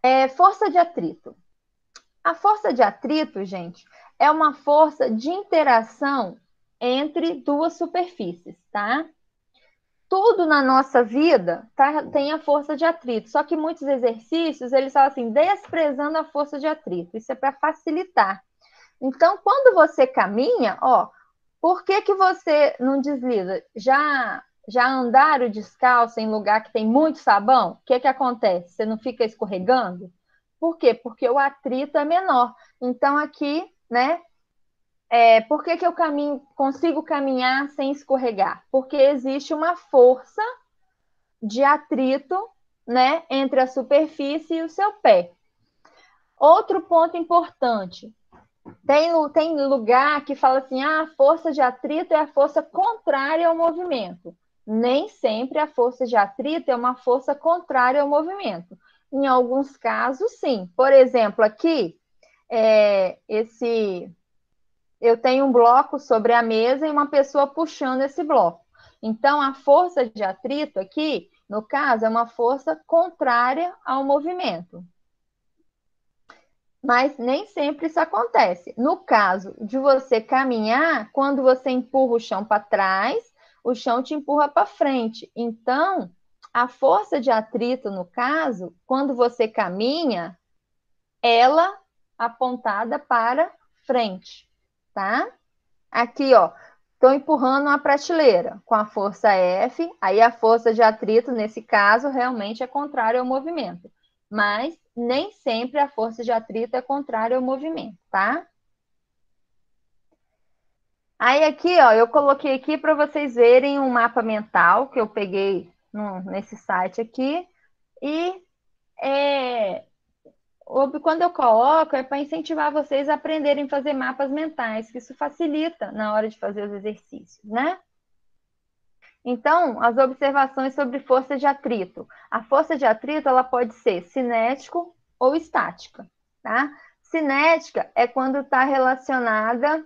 Speaker 1: É força de atrito. A força de atrito, gente, é uma força de interação entre duas superfícies, tá? Tudo na nossa vida tem a força de atrito, só que muitos exercícios, eles falam assim, desprezando a força de atrito. Isso é para facilitar. Então, quando você caminha, ó, por que que você não desliza? Já andaram descalço em lugar que tem muito sabão? O que que acontece? Você não fica escorregando? Por quê? Porque o atrito é menor. Então, aqui, né? Por que que eu consigo caminhar sem escorregar? Porque existe uma força de atrito, né, entre a superfície e o seu pé. Outro ponto importante, tem lugar que fala assim, a força de atrito é a força contrária ao movimento. Nem sempre a força de atrito é uma força contrária ao movimento. Em alguns casos, sim. Por exemplo, aqui, eu tenho um bloco sobre a mesa e uma pessoa puxando esse bloco. Então, a força de atrito aqui, no caso, é uma força contrária ao movimento. Mas nem sempre isso acontece. No caso de você caminhar, quando você empurra o chão para trás, o chão te empurra para frente. Então, a força de atrito, no caso, quando você caminha, ela apontada para frente, tá? Aqui, ó, estou empurrando uma prateleira com a força F, aí a força de atrito, nesse caso, realmente é contrária ao movimento. Mas nem sempre a força de atrito é contrária ao movimento, tá? Aí aqui, ó, eu coloquei aqui para vocês verem um mapa mental que eu peguei nesse site aqui. E quando eu coloco, é para incentivar vocês a aprenderem a fazer mapas mentais, que isso facilita na hora de fazer os exercícios, né? Então, as observações sobre força de atrito. A força de atrito, ela pode ser cinético ou estática, tá? Cinética é quando está relacionada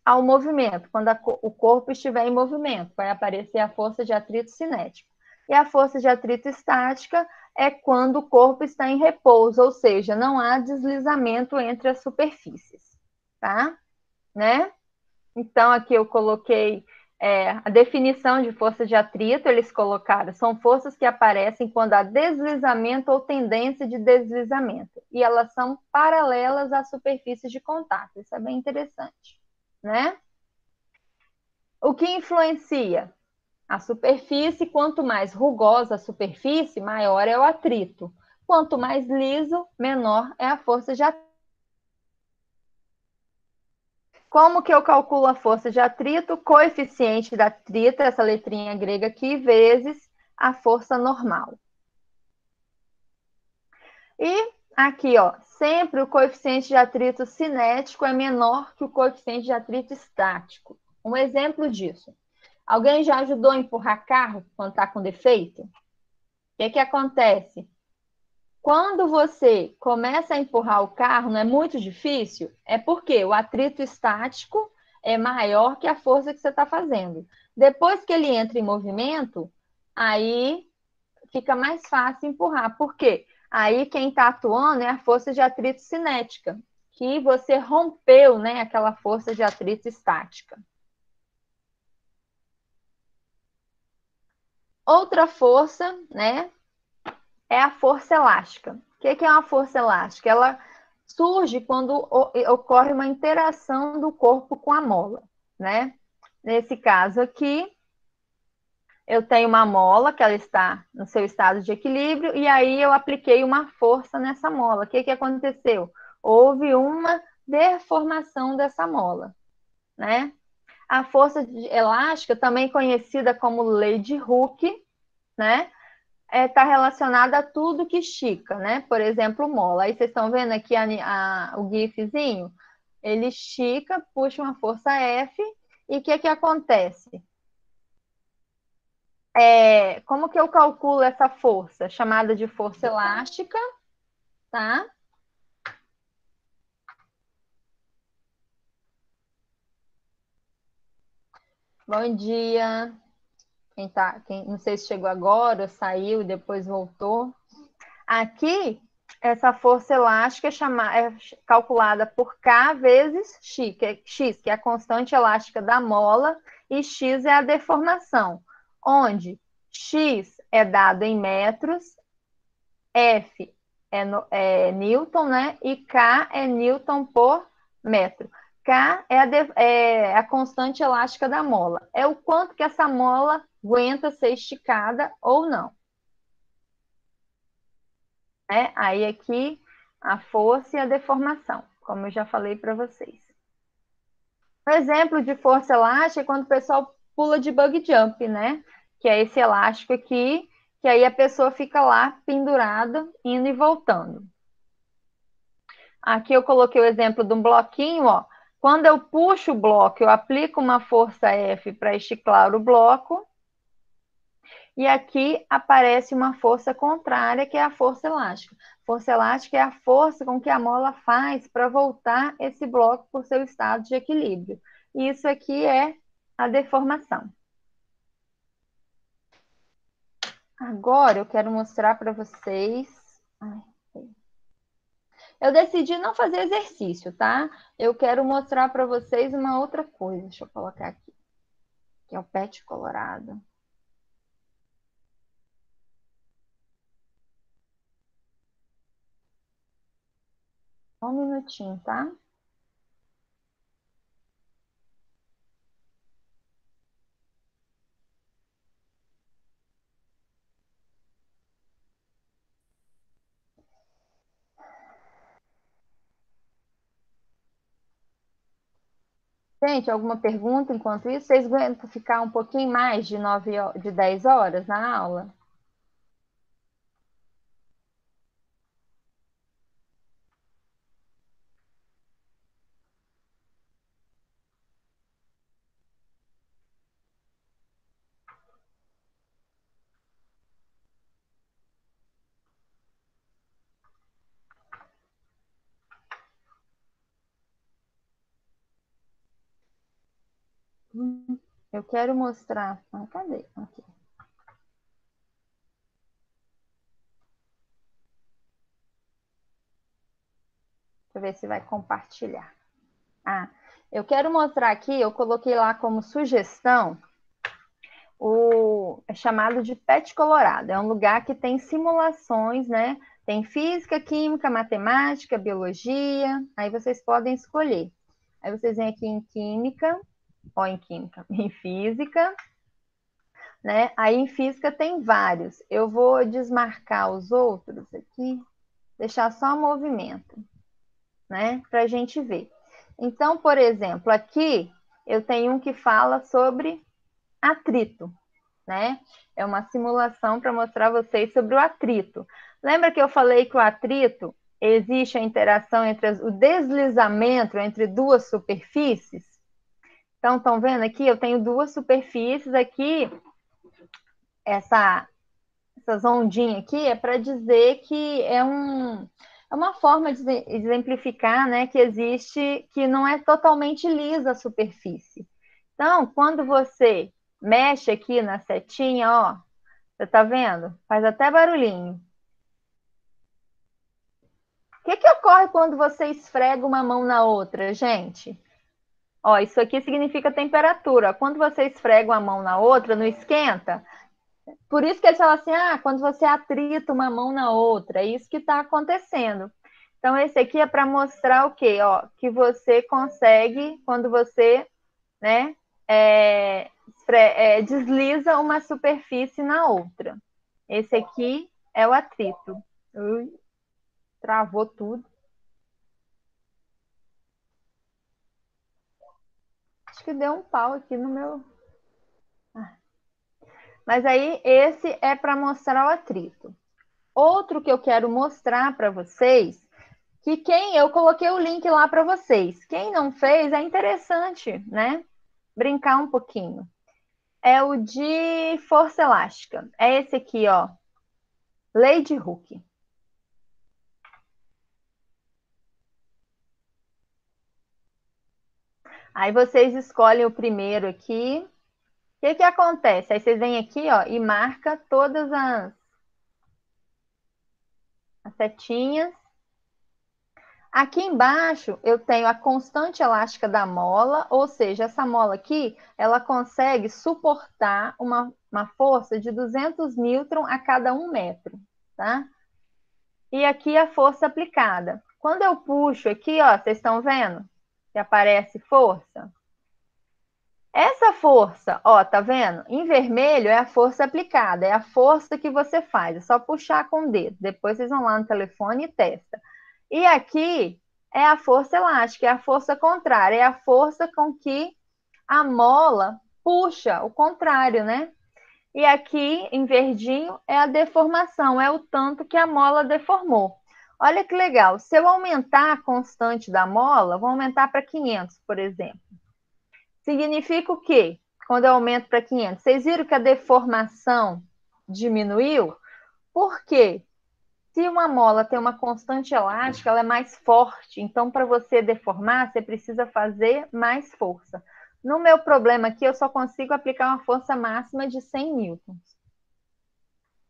Speaker 1: ao movimento, quando o corpo estiver em movimento, vai aparecer a força de atrito cinética. E a força de atrito estática é quando o corpo está em repouso, ou seja, não há deslizamento entre as superfícies, tá? Né? Então, aqui eu coloquei a definição de força de atrito, eles colocaram, são forças que aparecem quando há deslizamento ou tendência de deslizamento, e elas são paralelas às superfícies de contato. Isso é bem interessante, né? O que influencia? A superfície, quanto mais rugosa a superfície, maior é o atrito. Quanto mais liso, menor é a força de atrito. Como que eu calculo a força de atrito? Coeficiente de atrito, essa letrinha grega aqui, vezes a força normal. E aqui, ó, sempre o coeficiente de atrito cinético é menor que o coeficiente de atrito estático. Um exemplo disso. Alguém já ajudou a empurrar carro quando está com defeito? O que acontece? Quando você começa a empurrar o carro, não é muito difícil? É porque o atrito estático é maior que a força que você está fazendo. Depois que ele entra em movimento, aí fica mais fácil empurrar. Por quê? Aí quem está atuando é a força de atrito cinética, que você rompeu, né, aquela força de atrito estática. Outra força, né, é a força elástica. O que é uma força elástica? Ela surge quando ocorre uma interação do corpo com a mola, né? Nesse caso aqui, eu tenho uma mola que ela está no seu estado de equilíbrio e aí eu apliquei uma força nessa mola. O que que aconteceu? Houve uma deformação dessa mola, né? A força elástica, também conhecida como lei de Hooke, né? Está relacionada a tudo que estica, né? Por exemplo, mola. Aí vocês estão vendo aqui o gifzinho? Ele estica, puxa uma força F, e o que acontece? Como que eu calculo essa força? Chamada de força elástica, tá? Bom dia. Quem não sei se chegou agora, ou saiu e depois voltou. Aqui, essa força elástica é calculada por K vezes X, que é a constante elástica da mola, e X é a deformação, onde X é dado em metros, F é Newton, né? E K é Newton por metro. K é a constante elástica da mola. É o quanto que essa mola aguenta ser esticada ou não. Aí aqui a força e a deformação, como eu já falei para vocês. Um exemplo de força elástica é quando o pessoal pula de bug jump, né? Que é esse elástico aqui, que aí a pessoa fica lá pendurada, indo e voltando. Aqui eu coloquei o exemplo de um bloquinho, ó. Quando eu puxo o bloco, eu aplico uma força F para esticar o bloco. E aqui aparece uma força contrária, que é a força elástica. Força elástica é a força com que a mola faz para voltar esse bloco por seu estado de equilíbrio. E isso aqui é a deformação. Agora eu quero mostrar para vocês. Eu decidi não fazer exercício, tá? Eu quero mostrar para vocês uma outra coisa. Deixa eu colocar aqui. Que é o PET colorado. Só um minutinho, tá? Gente, alguma pergunta enquanto isso? Vocês aguentam ficar um pouquinho mais de 10 horas na aula? Eu quero mostrar. Ah, cadê? Aqui. Deixa eu ver se vai compartilhar. Eu quero mostrar aqui, eu coloquei lá como sugestão é chamado de PET Colorado. É um lugar que tem simulações, né? Tem física, química, matemática, biologia. Aí vocês podem escolher. Aí vocês vêm aqui em química, em física, né? Aí em física tem vários. Eu vou desmarcar os outros aqui, deixar só movimento, né? Para a gente ver. Então, por exemplo, aqui eu tenho um que fala sobre atrito, né? É uma simulação para mostrar a vocês sobre o atrito. Lembra que eu falei que o atrito existe a interação entre o deslizamento entre duas superfícies? Então, estão vendo aqui? Eu tenho duas superfícies aqui. Essas ondinhas aqui é para dizer que é uma forma de exemplificar, né, que existe, que não é totalmente lisa a superfície. Então, quando você mexe aqui na setinha, ó, você tá vendo? Faz até barulhinho. O que ocorre quando você esfrega uma mão na outra, gente? Ó, isso aqui significa temperatura. Quando você esfrega uma mão na outra, não esquenta? Por isso que eles falam assim, quando você atrita uma mão na outra, é isso que está acontecendo. Então, esse aqui é para mostrar o quê? Ó, que você consegue, quando você, né, desliza uma superfície na outra. Esse aqui é o atrito. Ui, travou tudo. Acho que deu um pau aqui no meu... Mas aí, esse é para mostrar o atrito. Outro que eu quero mostrar para vocês, que eu coloquei o link lá para vocês. Quem não fez, é interessante, né? Brincar um pouquinho. É o de força elástica. É esse aqui, ó. Lei de Hooke. Aí vocês escolhem o primeiro aqui. O que acontece? Aí vocês vêm aqui, ó, e marca todas as setinhas. Aqui embaixo eu tenho a constante elástica da mola, ou seja, essa mola aqui, ela consegue suportar uma força de 200 newton a cada 1 metro, tá? E aqui a força aplicada. Quando eu puxo aqui, ó, vocês estão vendo que aparece força? Essa força, ó, tá vendo? Em vermelho é a força aplicada, é a força que você faz, é só puxar com o dedo. Depois vocês vão lá no telefone e testa. E aqui é a força elástica, é a força contrária, é a força com que a mola puxa, o contrário, né? E aqui, em verdinho, é a deformação, é o tanto que a mola deformou. Olha que legal, se eu aumentar a constante da mola, vou aumentar para 500, por exemplo. Significa o quê? Quando eu aumento para 500, vocês viram que a deformação diminuiu? Por quê? Se uma mola tem uma constante elástica, ela é mais forte. Então, para você deformar, você precisa fazer mais força. No meu problema aqui, eu só consigo aplicar uma força máxima de 100 newtons.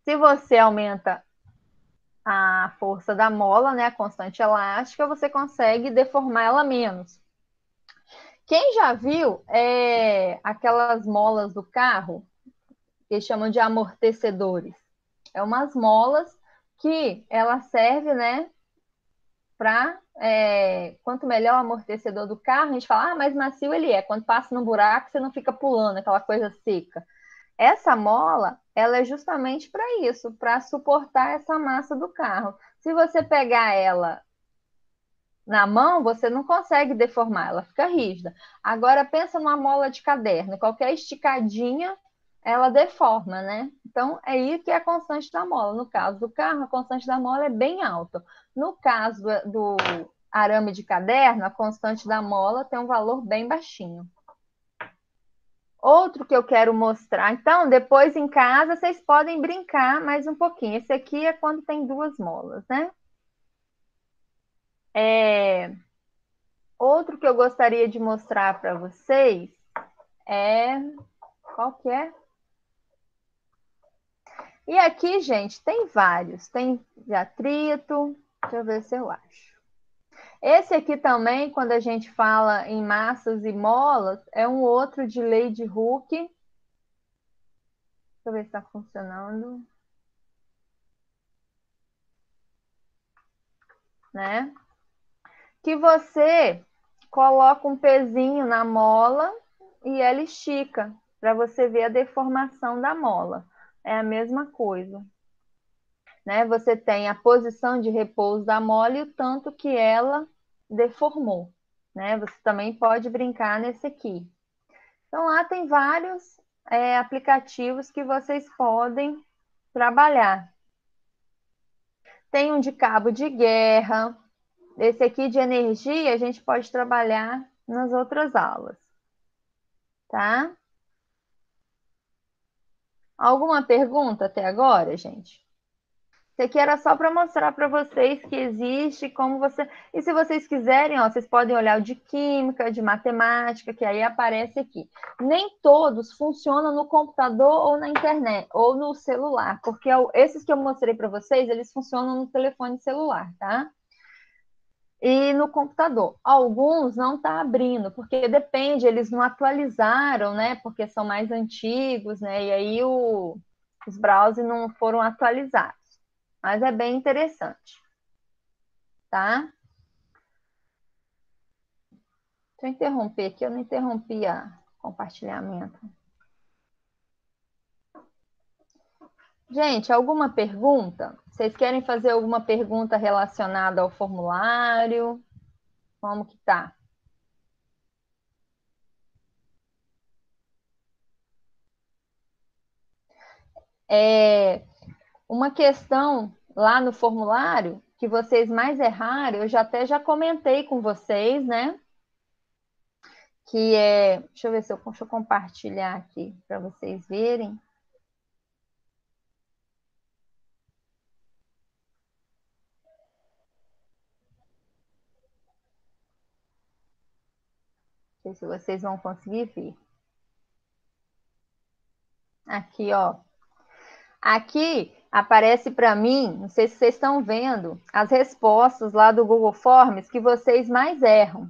Speaker 1: Se você aumenta a força da mola, né, a constante elástica, você consegue deformar ela menos. Quem já viu aquelas molas do carro, que eles chamam de amortecedores? É umas molas que ela serve, né, para quanto melhor o amortecedor do carro, a gente fala, mais macio ele é. Quando passa no buraco, você não fica pulando, aquela coisa seca. Essa mola, ela é justamente para isso, para suportar essa massa do carro. Se você pegar ela na mão, você não consegue deformar, ela fica rígida. Agora, pensa numa mola de caderno, qualquer esticadinha, ela deforma, né? Então, é aí que é a constante da mola. No caso do carro, a constante da mola é bem alta. No caso do arame de caderno, a constante da mola tem um valor bem baixinho. Outro que eu quero mostrar, então, depois em casa vocês podem brincar mais um pouquinho. Esse aqui é quando tem duas molas, né? Outro que eu gostaria de mostrar para vocês é... Qual que é? E aqui, gente, tem vários. Tem de atrito. Deixa eu ver se eu acho. Esse aqui também, quando a gente fala em massas e molas, é um outro de lei de Hooke. Deixa eu ver se está funcionando. Né? Que você coloca um pezinho na mola e ela estica, para você ver a deformação da mola. É a mesma coisa. Né? Você tem a posição de repouso da mola e o tanto que ela deformou. Né? Você também pode brincar nesse aqui. Então, lá tem vários aplicativos que vocês podem trabalhar. Tem um de cabo de guerra. Esse aqui de energia a gente pode trabalhar nas outras aulas. Tá? Alguma pergunta até agora, gente? Isso aqui era só para mostrar para vocês que existe, como você... E se vocês quiserem, ó, vocês podem olhar o de química, de matemática, que aí aparece aqui. Nem todos funcionam no computador ou na internet, ou no celular, porque esses que eu mostrei para vocês, eles funcionam no telefone celular, tá? E no computador. Alguns não está abrindo, porque depende, eles não atualizaram, né? Porque são mais antigos, né? E aí os browsers não foram atualizados. Mas é bem interessante. tá? Deixa eu interromper aqui, eu não interrompi o compartilhamento. Gente, alguma pergunta? Vocês querem fazer alguma pergunta relacionada ao formulário? Como que tá? Uma questão lá no formulário que vocês mais erraram, eu já comentei com vocês, né? Que é, deixa eu ver se deixa eu compartilhar aqui para vocês verem. Não sei se vocês vão conseguir ver. Aqui, ó. Aqui aparece para mim, não sei se vocês estão vendo, as respostas lá do Google Forms que vocês mais erram,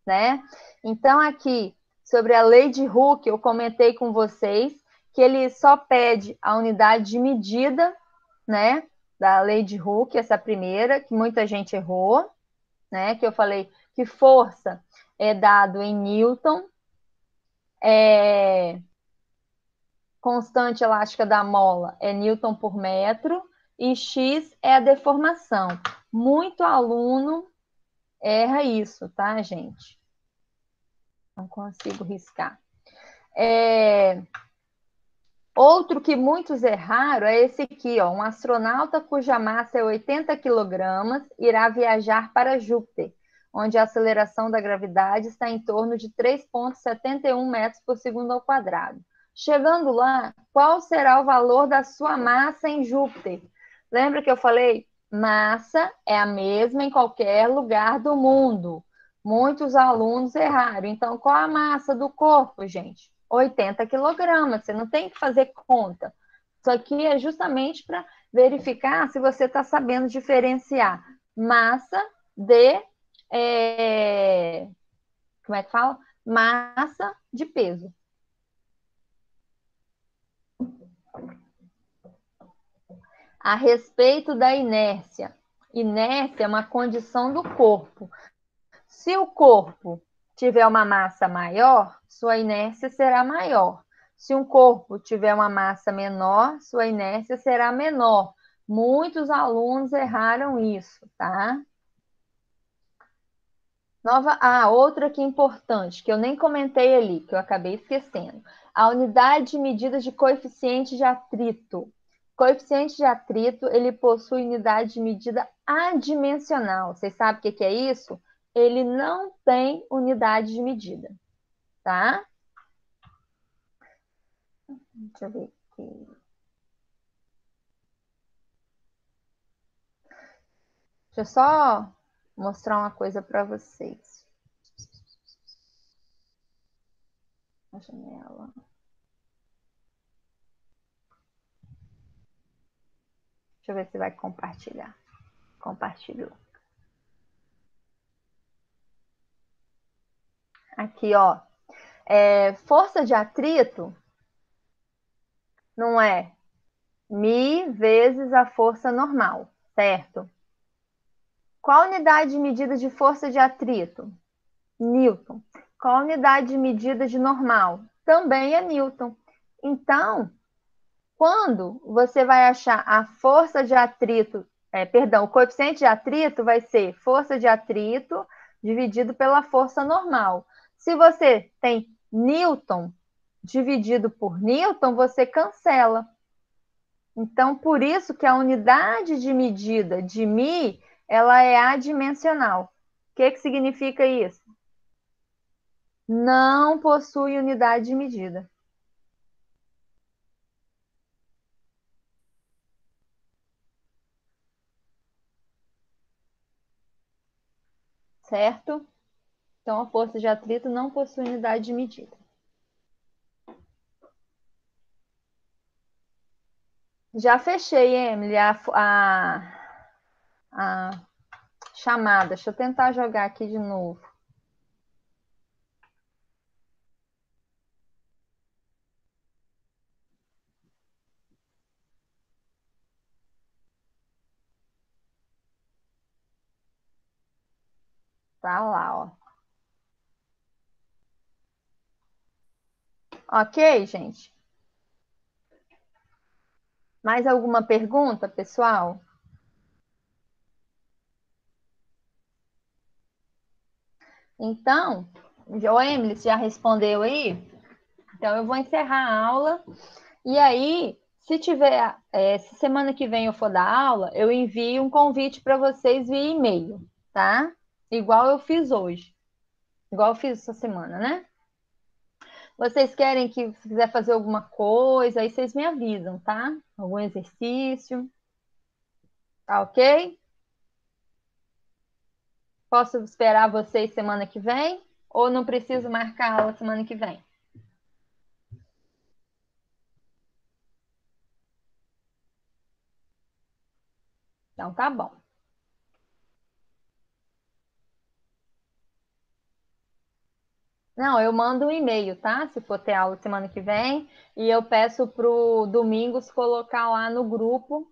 Speaker 1: né? Então, aqui, sobre a lei de Hooke, eu comentei com vocês que ele só pede a unidade de medida, né? Da lei de Hooke, essa primeira, que muita gente errou, né? Que eu falei que força é dado em Newton, constante elástica da mola é Newton por metro e X é a deformação. Muito aluno erra isso, tá, gente? Não consigo riscar. Outro que muitos erraram é esse aqui, ó. Um astronauta cuja massa é 80 quilogramas irá viajar para Júpiter, onde a aceleração da gravidade está em torno de 3,71 metros por segundo ao quadrado. Chegando lá, qual será o valor da sua massa em Júpiter? Lembra que eu falei? Massa é a mesma em qualquer lugar do mundo. Muitos alunos erraram. Então, qual a massa do corpo, gente? 80 quilogramas. Você não tem que fazer conta. Isso aqui é justamente para verificar se você está sabendo diferenciar massa de. Como é que fala? Massa de peso. A respeito da inércia. Inércia é uma condição do corpo. Se o corpo tiver uma massa maior, sua inércia será maior. Se um corpo tiver uma massa menor, sua inércia será menor. Muitos alunos erraram isso, tá? Outra que é importante, que eu nem comentei ali, que eu acabei esquecendo. A unidade de medida de coeficiente de atrito. Coeficiente de atrito, ele possui unidade de medida adimensional. Vocês sabem o que é isso? Ele não tem unidade de medida, tá? Deixa eu ver aqui. Deixa eu só mostrar uma coisa para vocês. A janela. Deixa eu ver se vai compartilhar. Compartilhou. Aqui, ó. Força de atrito não é Mi vezes a força normal, certo? Qual a unidade de medida de força de atrito? Newton. Qual a unidade de medida de normal? Também é Newton. Então, quando você vai achar a força de atrito, o coeficiente de atrito vai ser força de atrito dividido pela força normal. Se você tem Newton dividido por Newton, você cancela. Então, por isso que a unidade de medida de Mi, ela é adimensional. O que significa isso? Não possui unidade de medida. Certo? Então, a força de atrito não possui unidade de medida. Já fechei, Emily, a chamada. Deixa eu tentar jogar aqui de novo. Tá lá, ó. Ok, gente? Mais alguma pergunta, pessoal? Então, o Emily já respondeu aí? Então, eu vou encerrar a aula. E aí, se tiver, se semana que vem eu for dar aula, eu envio um convite para vocês via e-mail, tá? Igual eu fiz hoje. Igual eu fiz essa semana, né? Vocês querem que, se quiser fazer alguma coisa, aí vocês me avisam, tá? Algum exercício, tá ok? Posso esperar vocês semana que vem? Ou não preciso marcar aula semana que vem? Então tá bom. Não, eu mando um e-mail, tá? Se for ter aula semana que vem. E eu peço pro Domingos colocar lá no grupo,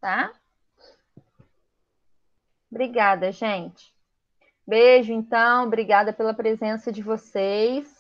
Speaker 1: tá? Obrigada, gente. Beijo, então. Obrigada pela presença de vocês.